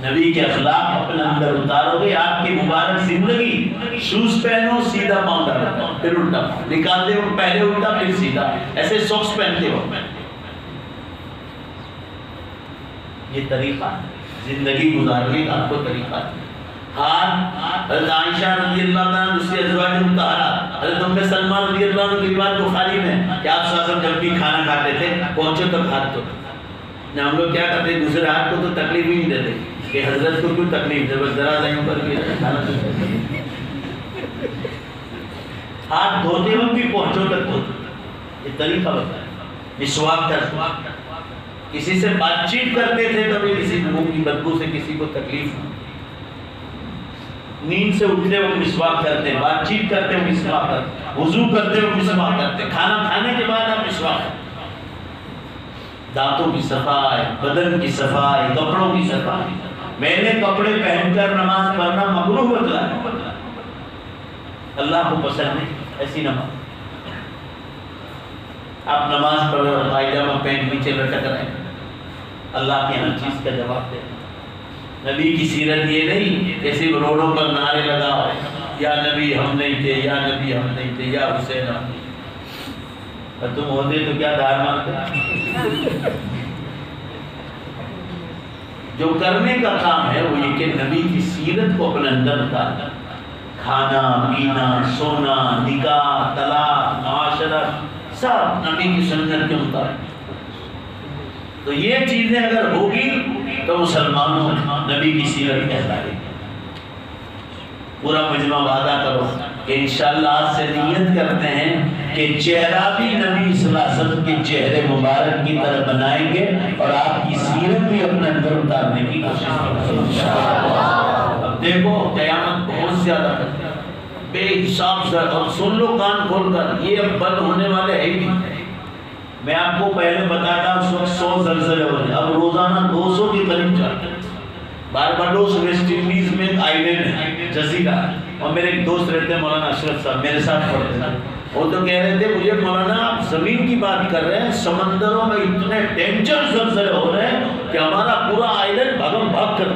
نبی کے اخلاق اپنے اندر اتارو گے، آپ کی مبارک زندگی، شوز پہنو سیدھا پاؤں ڈالو، پھر الٹا پاؤں نکالتے ہو، پہلے الٹا پھر سیدھا، ایسے سوکس پہنتے ہو۔ یہ طریقہ زندگی گزارنے کا آپ کو طریقہ ہے۔ ہاتھ حضرت عائشہ رضی اللہ عنہ دوسری ازواج مطہرات، حضرت ام سلمہ رضی اللہ عنہ کی روایت بخاری میں کہ آپ صلی اللہ علیہ وسلم جب بھی کھانا کھاتے تھے پہنچے تک ہاتھ دھوتے تھے۔ ہم لوگ کیا کرتے ہیں، دوسرے ہاتھ کو تو تکلیف ہی نہیں دیتے کہ حضرت کو کیوں تکلیف دے، بس ذرا دائیں پر بھی کھانا ہاتھ دھوتے وقت بھی پہنچو تک دھوتے۔ یہ طریقہ بتایا۔ مسواک کرنا، کسی سے بات چیت کرتے تھے تو بھی کسی منہ کی بدبو سے کسی کو تکلیف ہو، نیند سے اٹھتے وقت مسواک کرتے، بات چیت کرتے ہوئے مسواک کرتے، وضو کرتے ہوئے مسواک کرتے، کھانا کھانے کے بعد آپ مسواک کرتے۔ دانتوں کی صفائی، بدن کی صفائی، کپڑوں کی صفائی۔ میں نے کپڑے پہن کر نماز پڑھنا مکروہ بتلایا، اللہ کو پسند نہیں ایسی نماز۔ آپ نماز پڑھ رہے ہو پائجامہ پینٹ نیچے لٹک رہے ہیں، اللہ کی ہر چیز کا جواب دے۔ نبی کی سیرت یہ نہیں کہ صرف روڈوں پر نعرے لگاؤ، یا نبی ہم نہیں تھے، یا نبی ہم نہیں تھے، یا حسین ہم نہیں تھے۔ اور تم ہوتے تو کیا دھار مانگتے؟ جو کرنے کا کام ہے وہ یہ کہ نبی کی سیرت کو اپنے اندر اتارنا، کھانا پینا، سونا، نکاح، طلاق، معاشرت، سب نبی کی سنت کے مطابق۔ تو یہ چیزیں اگر ہوگی تو مسلمانوں نبی کی سیرت کہلائے گی۔ پورا مجمع وعدہ کرو کہ انشاءاللہ آج سے نیت کرتے ہیں کہ چہرہ بھی نبی صلی اللہ علیہ وسلم کے چہرے مبارک کی طرح بنائیں گے، اور آپ کی سیرت بھی اپنے اندر اتارنے کی کوشش کریں گے۔ اب دیکھو قیامت بہت زیادہ کرتے ہیں، بے حساب سے، اور سن لو کان کھول کر، یہ اب بند ہونے والے ہے ہی نہیں۔ میں آپ کو پہلے بتاتا اس وقت 100 زلزلے ہو رہے ہیں، اب روزانہ 200 کے قریب چاہتے ہیں۔ بارباڈوس ویسٹ انڈیز میں ایک آئی لینڈ ہے، جزیرہ، اور میرے ایک دوست رہتے ہیں مولانا اشرف صاحب، میرے ساتھ پڑھتے ہیں، وہ تو کہہ رہے تھے مجھے مولانا آپ زمین کی بات کر رہے ہیں، سمندروں میں اتنے ڈینجر زلزلے ہو رہے ہیں کہ ہمارا پورا آئی لینڈ بھگم بھاگ کر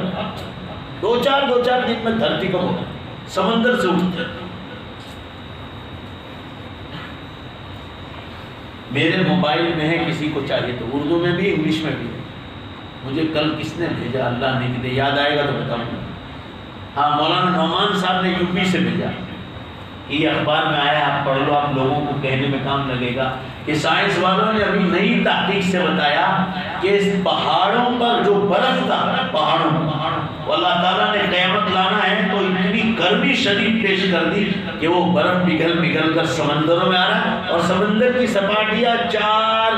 دو چار دن میں دھرتی کم ہو سمندر سے اٹھتے ہیں۔ میرے موبائل میں ہے، کسی کو چاہیے تو اردو میں بھی انگلش میں بھی ہے، مجھے کل کس نے بھیجا اللہ نے کہتے یاد آئے گا تو بتاؤں گا. ہاں مولانا نعمان صاحب نے یو پی سے بھیجا. یہ اخبار میں آیا آپ پڑھ لو, آپ لوگوں کو کہنے میں کام لگے گا کہ سائنس والوں نے ابھی نئی تحقیق سے بتایا کہ اس پہاڑوں پر جو برف تھا پہاڑوں پر اللہ تعالیٰ نے قیامت لانا ہے تو اتنی گرمی شدید پیش کر دی کہ وہ برف پگھل پگھل کر سمندروں میں آ رہا ہے اور سمندر کی سپاٹیاں 4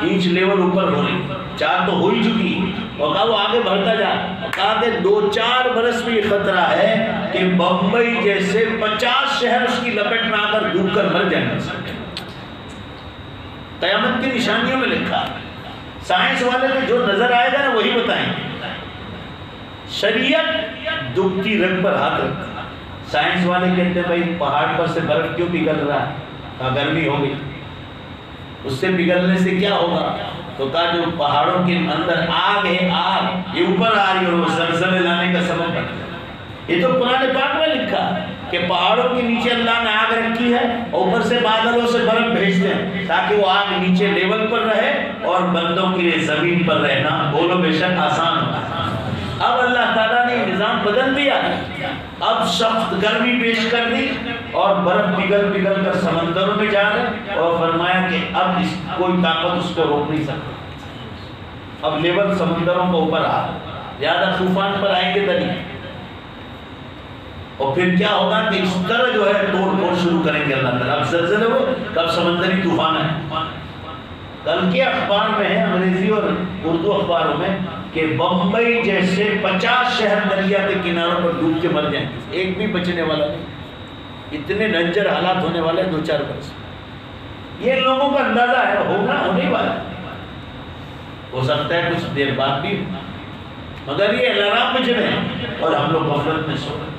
انچ لیول اوپر ہو رہی. 4 تو ہو ہی چکی اور کہا وہ آگے بڑھتا جا. کہا کہ 2-4 برس میں یہ خطرہ ہے کہ بمبئی جیسے 50 شہر اس کی لپٹ میں آ کر ڈوب کر مر جائیں گے. قیامت کی نشانیوں میں لکھا. سائنس والے نے جو نظر آئے گا نا وہی بتائیں گے. شریعت دبتی رگ پر ہاتھ رکھا. سائنس والے کہتے ہیں بھائی پہاڑ پر سے برف کیوں پگھل رہا ہے؟ کہا گرمی ہو گئی. اس سے پگھلنے سے کیا ہوگا؟ تو کہا جو پہاڑوں کے اندر آگ ہے, آگ یہ اوپر آ رہی ہے اور وہ زلزلے لانے کا سبب بن گیا. یہ تو قرآن پاک میں لکھا کہ پہاڑوں کے نیچے اللہ نے آگ رکھی ہے, اوپر سے بادلوں سے برف بھیجتے ہیں تاکہ وہ آگ نیچے لیول پر رہے اور بندوں کے لیے زمین پر رہنا بولو بے شک آسان ہوتا ہے. اب اللہ تعالیٰ نے نظام بدل دیا, اب سخت گرمی پیش کر دی اور برف پگھل پگھل کر سمندروں میں جا رہے اور فرمایا کہ اب کوئی طاقت اس کو روک نہیں سکتی. اب لیول سمندروں کو اوپر آ زیادہ طوفان پر آئیں گے تری اور پھر کیا ہوگا کہ اس طرح جو ہے توڑ پھوڑ شروع کریں گے اللہ تعالیٰ. اب زلزلے ہو کب سمندری طوفان ہے. کل کے اخبار میں ہے انگریزی اور اردو اخباروں میں کہ بمبئی جیسے 50 شہر دریا کے کناروں پر ڈوب کے مر جائیں گے, ایک بھی بچنے والا نہیں. اتنے ڈنجر حالات ہونے والے 2-4 برس. یہ لوگوں کا اندازہ ہے ہونے والا. ہو سکتا ہے کچھ دیر بعد بھی, مگر یہ الارم بج رہے ہیں اور ہم لوگ غفلت میں سو رہے ہیں.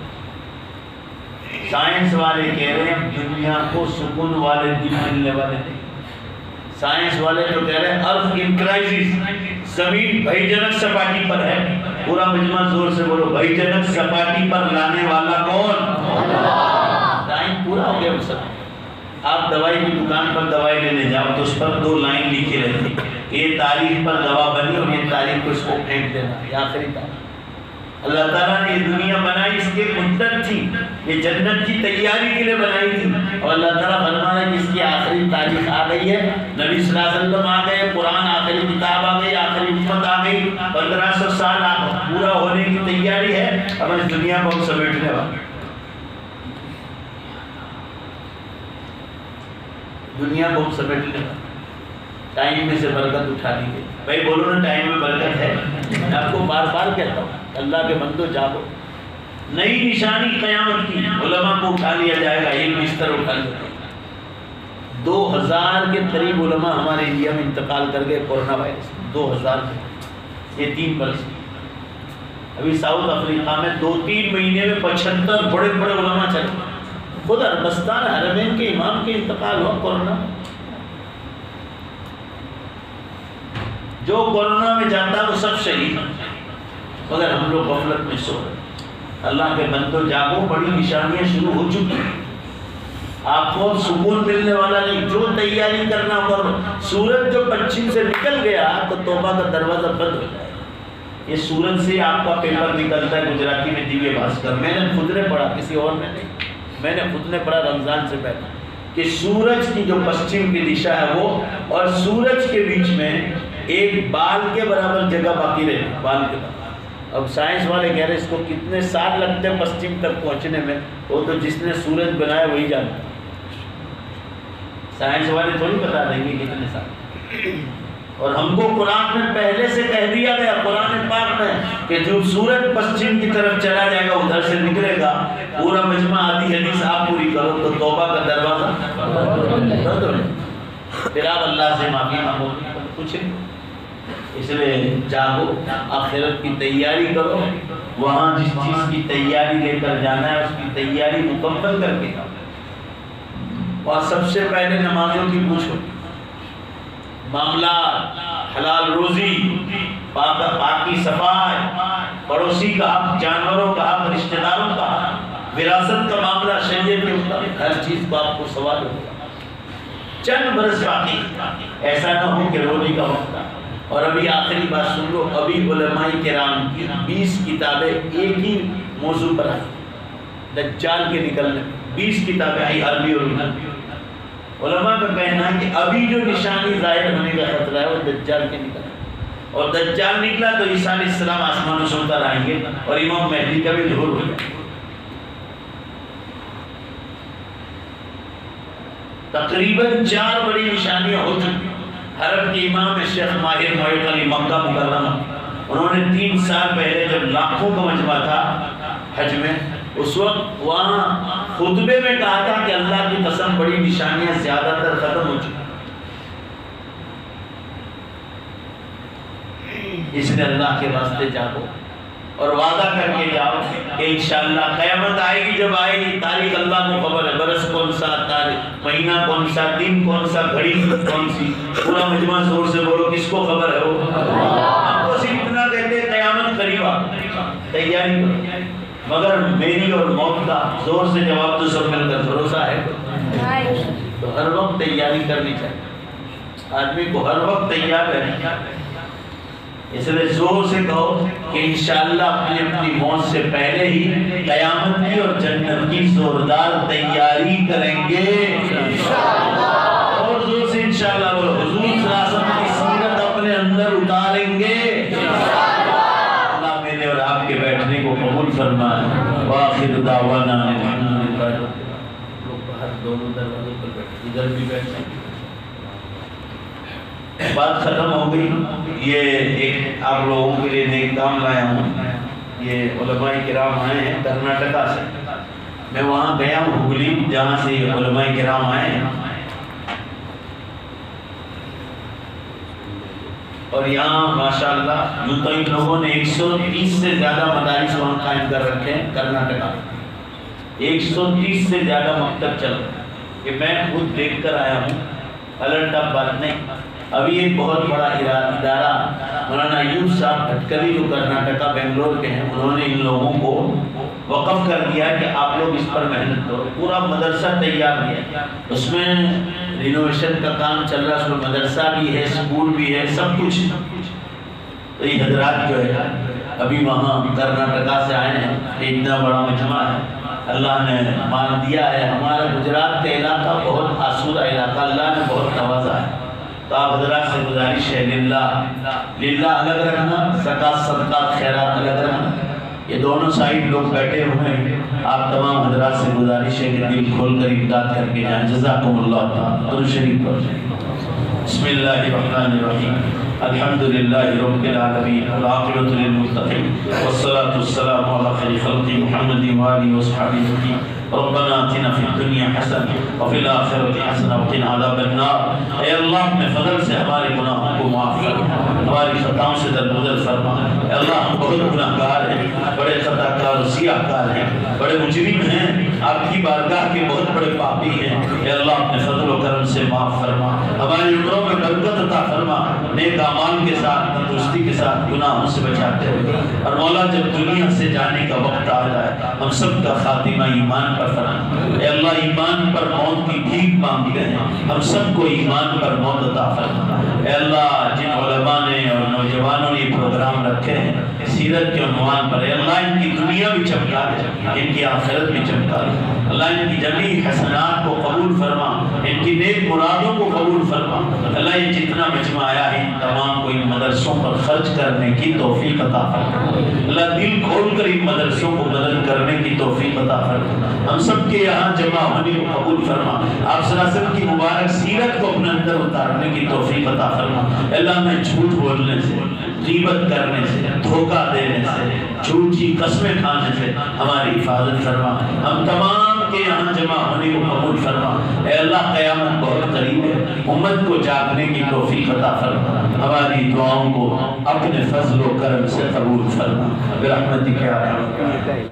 سائنس والے کہہ رہے ہیں دنیا کو سکون والے دن ملنے والے نہیں. سائنس والے جو کہہ رہے ہیں ارتھ ان کرائسس, زمین بھائی جنک سپاٹی پر ہے. پورا مجمع زور سے بولو بھائی جنک سپاٹی پر لانے والا کون؟ ٹائم پورا ہو گیا. سب آپ دوائی کی دکان پر دوائی لینے جاؤ تو اس پر 2 لائن لکھی رہتی, یہ تاریخ پر دوا بنی اور یہ تاریخ کو اس کو پھینک دینا, یہ آخری تاریخ. اللہ تعالیٰ نے یہ دنیا بنائی اس کی ایک مدت تھی, یہ جنت کی تیاری کے لیے بنائی تھی اور اللہ تعالیٰ فرما رہا ہے کہ اس کی آخری تاریخ آ گئی ہے. نبی صلی اللہ علیہ وسلم آ گئے, قرآن آخری کتاب آ گئی, آخری امت آ گئی, 1500 سال پورا ہونے کی تیاری ہے. اب اس دنیا کو ہم سمیٹنے والے, دنیا کو ہم سمیٹنے والے. ٹائم میں سے برکت اٹھا دی گئی. بھائی بولو نا ٹائم میں برکت ہے. میں آپ کو بار بار کہتا ہوں اللہ کے بندو جاگو. نئی نشانی قیامت کی, علماء کو اٹھا لیا جائے گا, علم بستر اٹھا لیا جائے گا. 2000 کے قریب علماء ہمارے انڈیا میں انتقال کر گئے کورونا وائرس. 2000 یہ 3 برس. ابھی ساؤتھ افریقہ میں 2-3 مہینے میں 75 بڑے بڑے علماء چلے. خود عربستان حرمین کے امام کے انتقال ہوا کورونا. جو کورونا میں جاتا ہے وہ سب شہید, مگر ہم لوگ غفلت میں سو رہے. اللہ کے بندو جاگو, بڑی نشانیاں شروع ہو چکی. آپ کو سکون ملنے والا نہیں, جو تیاری کرنا کرو. سورج جو پچھم سے نکل گیا تو توبہ کا دروازہ بند ہو جائے. یہ سورج سے آپ کا پیپر نکلتا ہے گجراتی میں دیوے بھاسکر. میں نے خود نے پڑھا, کسی اور نے نہیں, میں نے خود نے پڑھا رمضان سے پہلے کہ سورج کی جو پچھم کی دشا ہے وہ اور سورج کے بیچ میں ایک بال کے برابر جگہ باقی رہے, بال کے برابر. اب سائنس والے کہہ رہے ہیں اس کو کتنے سال لگتے ہیں پچھم تک پہنچنے میں, وہ تو جس نے سورج بنایا وہی جانتا. سائنس والے تھوڑی بتا دیں گے کتنے سال. اور ہم کو قرآن میں پہلے سے کہہ دیا گیا, قرآن پاک میں, کہ جو سورج پچھم کی طرف چلا جائے گا ادھر سے نکلے گا. پورا مجمع آدھی حدیث آپ پوری کرو تو توبہ کا دروازہ بند ہو جائے. پھر آپ اللہ سے معافی مانگو, کچھ نہیں. اس لیے جاگو, آخرت کی تیاری کرو. وہاں جس چیز کی تیاری لے کر جانا ہے اس کی تیاری مکمل کر کے جاؤ. اور سب سے پہلے نمازوں کی پوچھو, معاملات, حلال روزی, پاکی صفائی, پڑوسی کا حق, جانوروں کا حق, رشتہ داروں کا حق, وراثت کا معاملہ, شریعت کے مطابق ہر چیز کو آپ کو سوال ہوگا. چند برس باقی, ایسا نہ ہو کہ رونے کا وقت اور ابھی آخری بات سن لو، ابھی علماء کرام کی 20 کتابیں ایک ہی موضوع پر آئی، دجال کے نکلنے 20 کتابیں آئی عربی اور اردو۔ علماء کا کہنا ہے کہ ابھی جو نشانی ظاہر ہونے کا خطرہ ہے وہ دجال کے نکلنا، اور دجال نکلا تو عیسیٰ علیہ السلام آسمانوں سے اتر آئیں گے اور امام مہدی کا بھی ظہور ہو جائے۔ تقریباً 4 بڑی نشانیاں ہو چکی۔ حرم کے امام شیخ ماہر محق علی مکہ مکرمہ، انہوں نے 3 سال پہلے جب لاکھوں کا مجمع تھا حج میں، اس وقت وہاں خطبے میں کہا تھا کہ اللہ کی قسم بڑی نشانیاں زیادہ تر ختم ہو چکی، اس لیے اللہ کے واسطے جاؤ اور وعدہ کر کے جاؤ کہ انشاءاللہ قیامت آئے گی، جب آئے گی تاریخ اللہ کو خبر ہے، برس کون سا، تاریخ مہینہ کون سا، دن کون سا، گھڑی کون سی، پورا مجمع زور سے بولو کس کو خبر ہے؟ وہ ہم کو صرف اتنا کہتے ہیں قیامت قریبا، تیاری کرو، مگر میری اور موت کا زور سے جواب تو سب مل کر بھروسہ ہے، تو ہر وقت تیاری کرنی چاہیے، آدمی کو ہر وقت تیار رہنا چاہیے۔ اس لیے زور سے کہو کہ انشاءاللہ اپنی موت سے پہلے ہی قیامت کی اور جنت کی زوردار تیاری کریں گے، اور زور سے انشاءاللہ بولو، حضور صلی اللہ علیہ وسلم کی سیرت اپنے اندر اتاریں گے۔ اللہ میرے اور آپ کے بیٹھنے کو قبول فرمائے۔ وآخر دعوانا الحمدللہ۔ لوگ باہر دونوں دروازوں پر بیٹھے، ادھر بھی بیٹھے، بات ختم ہو گئی۔ یہ ایک آپ لوگوں کے لیے نیک کام لایا ہوں، یہ علماء کرام آئے ہیں کرناٹکا سے، میں وہاں گیا ہوں ہگلی جہاں سے علماء کرام آئے ہیں، اور یہاں ماشاءاللہ یوں تو ان لوگوں نے 130 سے زیادہ مدارس وہاں قائم کر رکھے ہیں کرناٹکا، 130 سے زیادہ مکتب چل رہے ہیں، کہ میں خود دیکھ کر آیا ہوں، الرٹ اب بات نہیں۔ ابھی ایک بہت بڑا ادارہ مولانا ایوب صاحب بھٹکری جو کرناٹکا بنگلور کے ہیں، انہوں نے ان لوگوں کو وقف کر دیا کہ آپ لوگ اس پر محنت کرو، پورا مدرسہ تیار کیا، اس میں رینوویشن کا کام چل رہا ہے، اس میں مدرسہ بھی ہے، اسکول بھی ہے، سب کچھ۔ تو یہ حضرات جو ہے ابھی وہاں کرناٹکا سے آئے ہیں، اتنا بڑا مجمع ہے، اللہ نے مان دیا ہے، ہمارا گجرات کا علاقہ بہت آسودہ علاقہ، اللہ نے بہت نوازا ہے، تو آپ حضرات سے گزارش ہے للہ الگ رکھنا، زکوٰۃ صدقات خیرات الگ رکھنا، یہ دونوں سائڈ لوگ بیٹھے ہوئے ہیں، آپ تمام حضرات سے گزارش ہے کہ دل کھول کر امداد کر کے جائیں، جزاکم اللہ تعالیٰ۔ درود شریف پڑھیں۔ بسم اللہ الرحمن الرحیم، الحمدللہ رب العالمین، والعاقبۃ للمتقین، والصلاة والسلام علی خیر خلق محمد وآلہ وصحبہ اجمعین۔ ربنا آتنا فی الدنیا حسنہ وفی الآخرۃ حسنہ وقنا عذاب النار۔ اے اللہ اپنے فضل سے ہمارے گناہوں کو معاف فرما، ہماری خطاؤں سے درگزر فرما۔ اے اللہ ہم بہت گناہ گار ہیں، بڑے خطا کار و سیاہ کار ہیں، بڑے مجرم ہیں، آپ کی بارگاہ کے بہت بڑے پاپی ہیں۔ اے اللہ اپنے فضل و کرم سے معاف فرما، ہماری عمروں میں برکت عطا فرما، نیک اعمال کے ساتھ تندرستی کے ساتھ گناہوں سے بچاتے ہوئے، اور مولا جب دنیا سے جانے کا وقت آ جائے ہم سب کا خاتمہ ایمان پر فرما۔ اے اللہ ایمان پر موت کی بھیک مانگتے ہیں، ہم سب کو ایمان پر موت عطا فرما۔ اے اللہ جن علماء نے اور نوجوانوں نے یہ پروگرام رکھے ہیں سیرت کے عنوان پر، اے اللہ ان کی دنیا بھی چمکا دے، ان کی آخرت بھی چمکا دے، اللہ ان کی جمیع حسنات کو قبول فرما، ان کی نیک مرادوں کو قبول فرما۔ اللہ یہ جتنا مجمع آیا ہے ان تمام کو ان مدرسوں پر خرچ کرنے کی توفیق عطا فرما۔ اللہ دل کھول کر ان مدرسوں کو مدد کرنے کی توفیق عطا فرما۔ ہم سب کے یہاں جمع ہونے کو قبول فرما، آپ صلی اللہ علیہ وسلم کی مبارک سیرت کو اپنے اندر اتارنے کی توفیق عطا فرما۔ اللہ میں جھوٹ بولنے سے، غیبت کرنے سے، دھوکہ دینے سے، جھوٹی قسمیں کھانے سے ہماری حفاظت فرما۔ ہم تمام کے یہاں جمع ہونے کو قبول فرما۔ اے اللہ قیامت بہت قریب ہے، امت کو جاگنے کی توفیق عطا فرما، ہماری دعاؤں کو اپنے فضل و کرم سے قبول فرما برحمتک یا ارحم الراحمین۔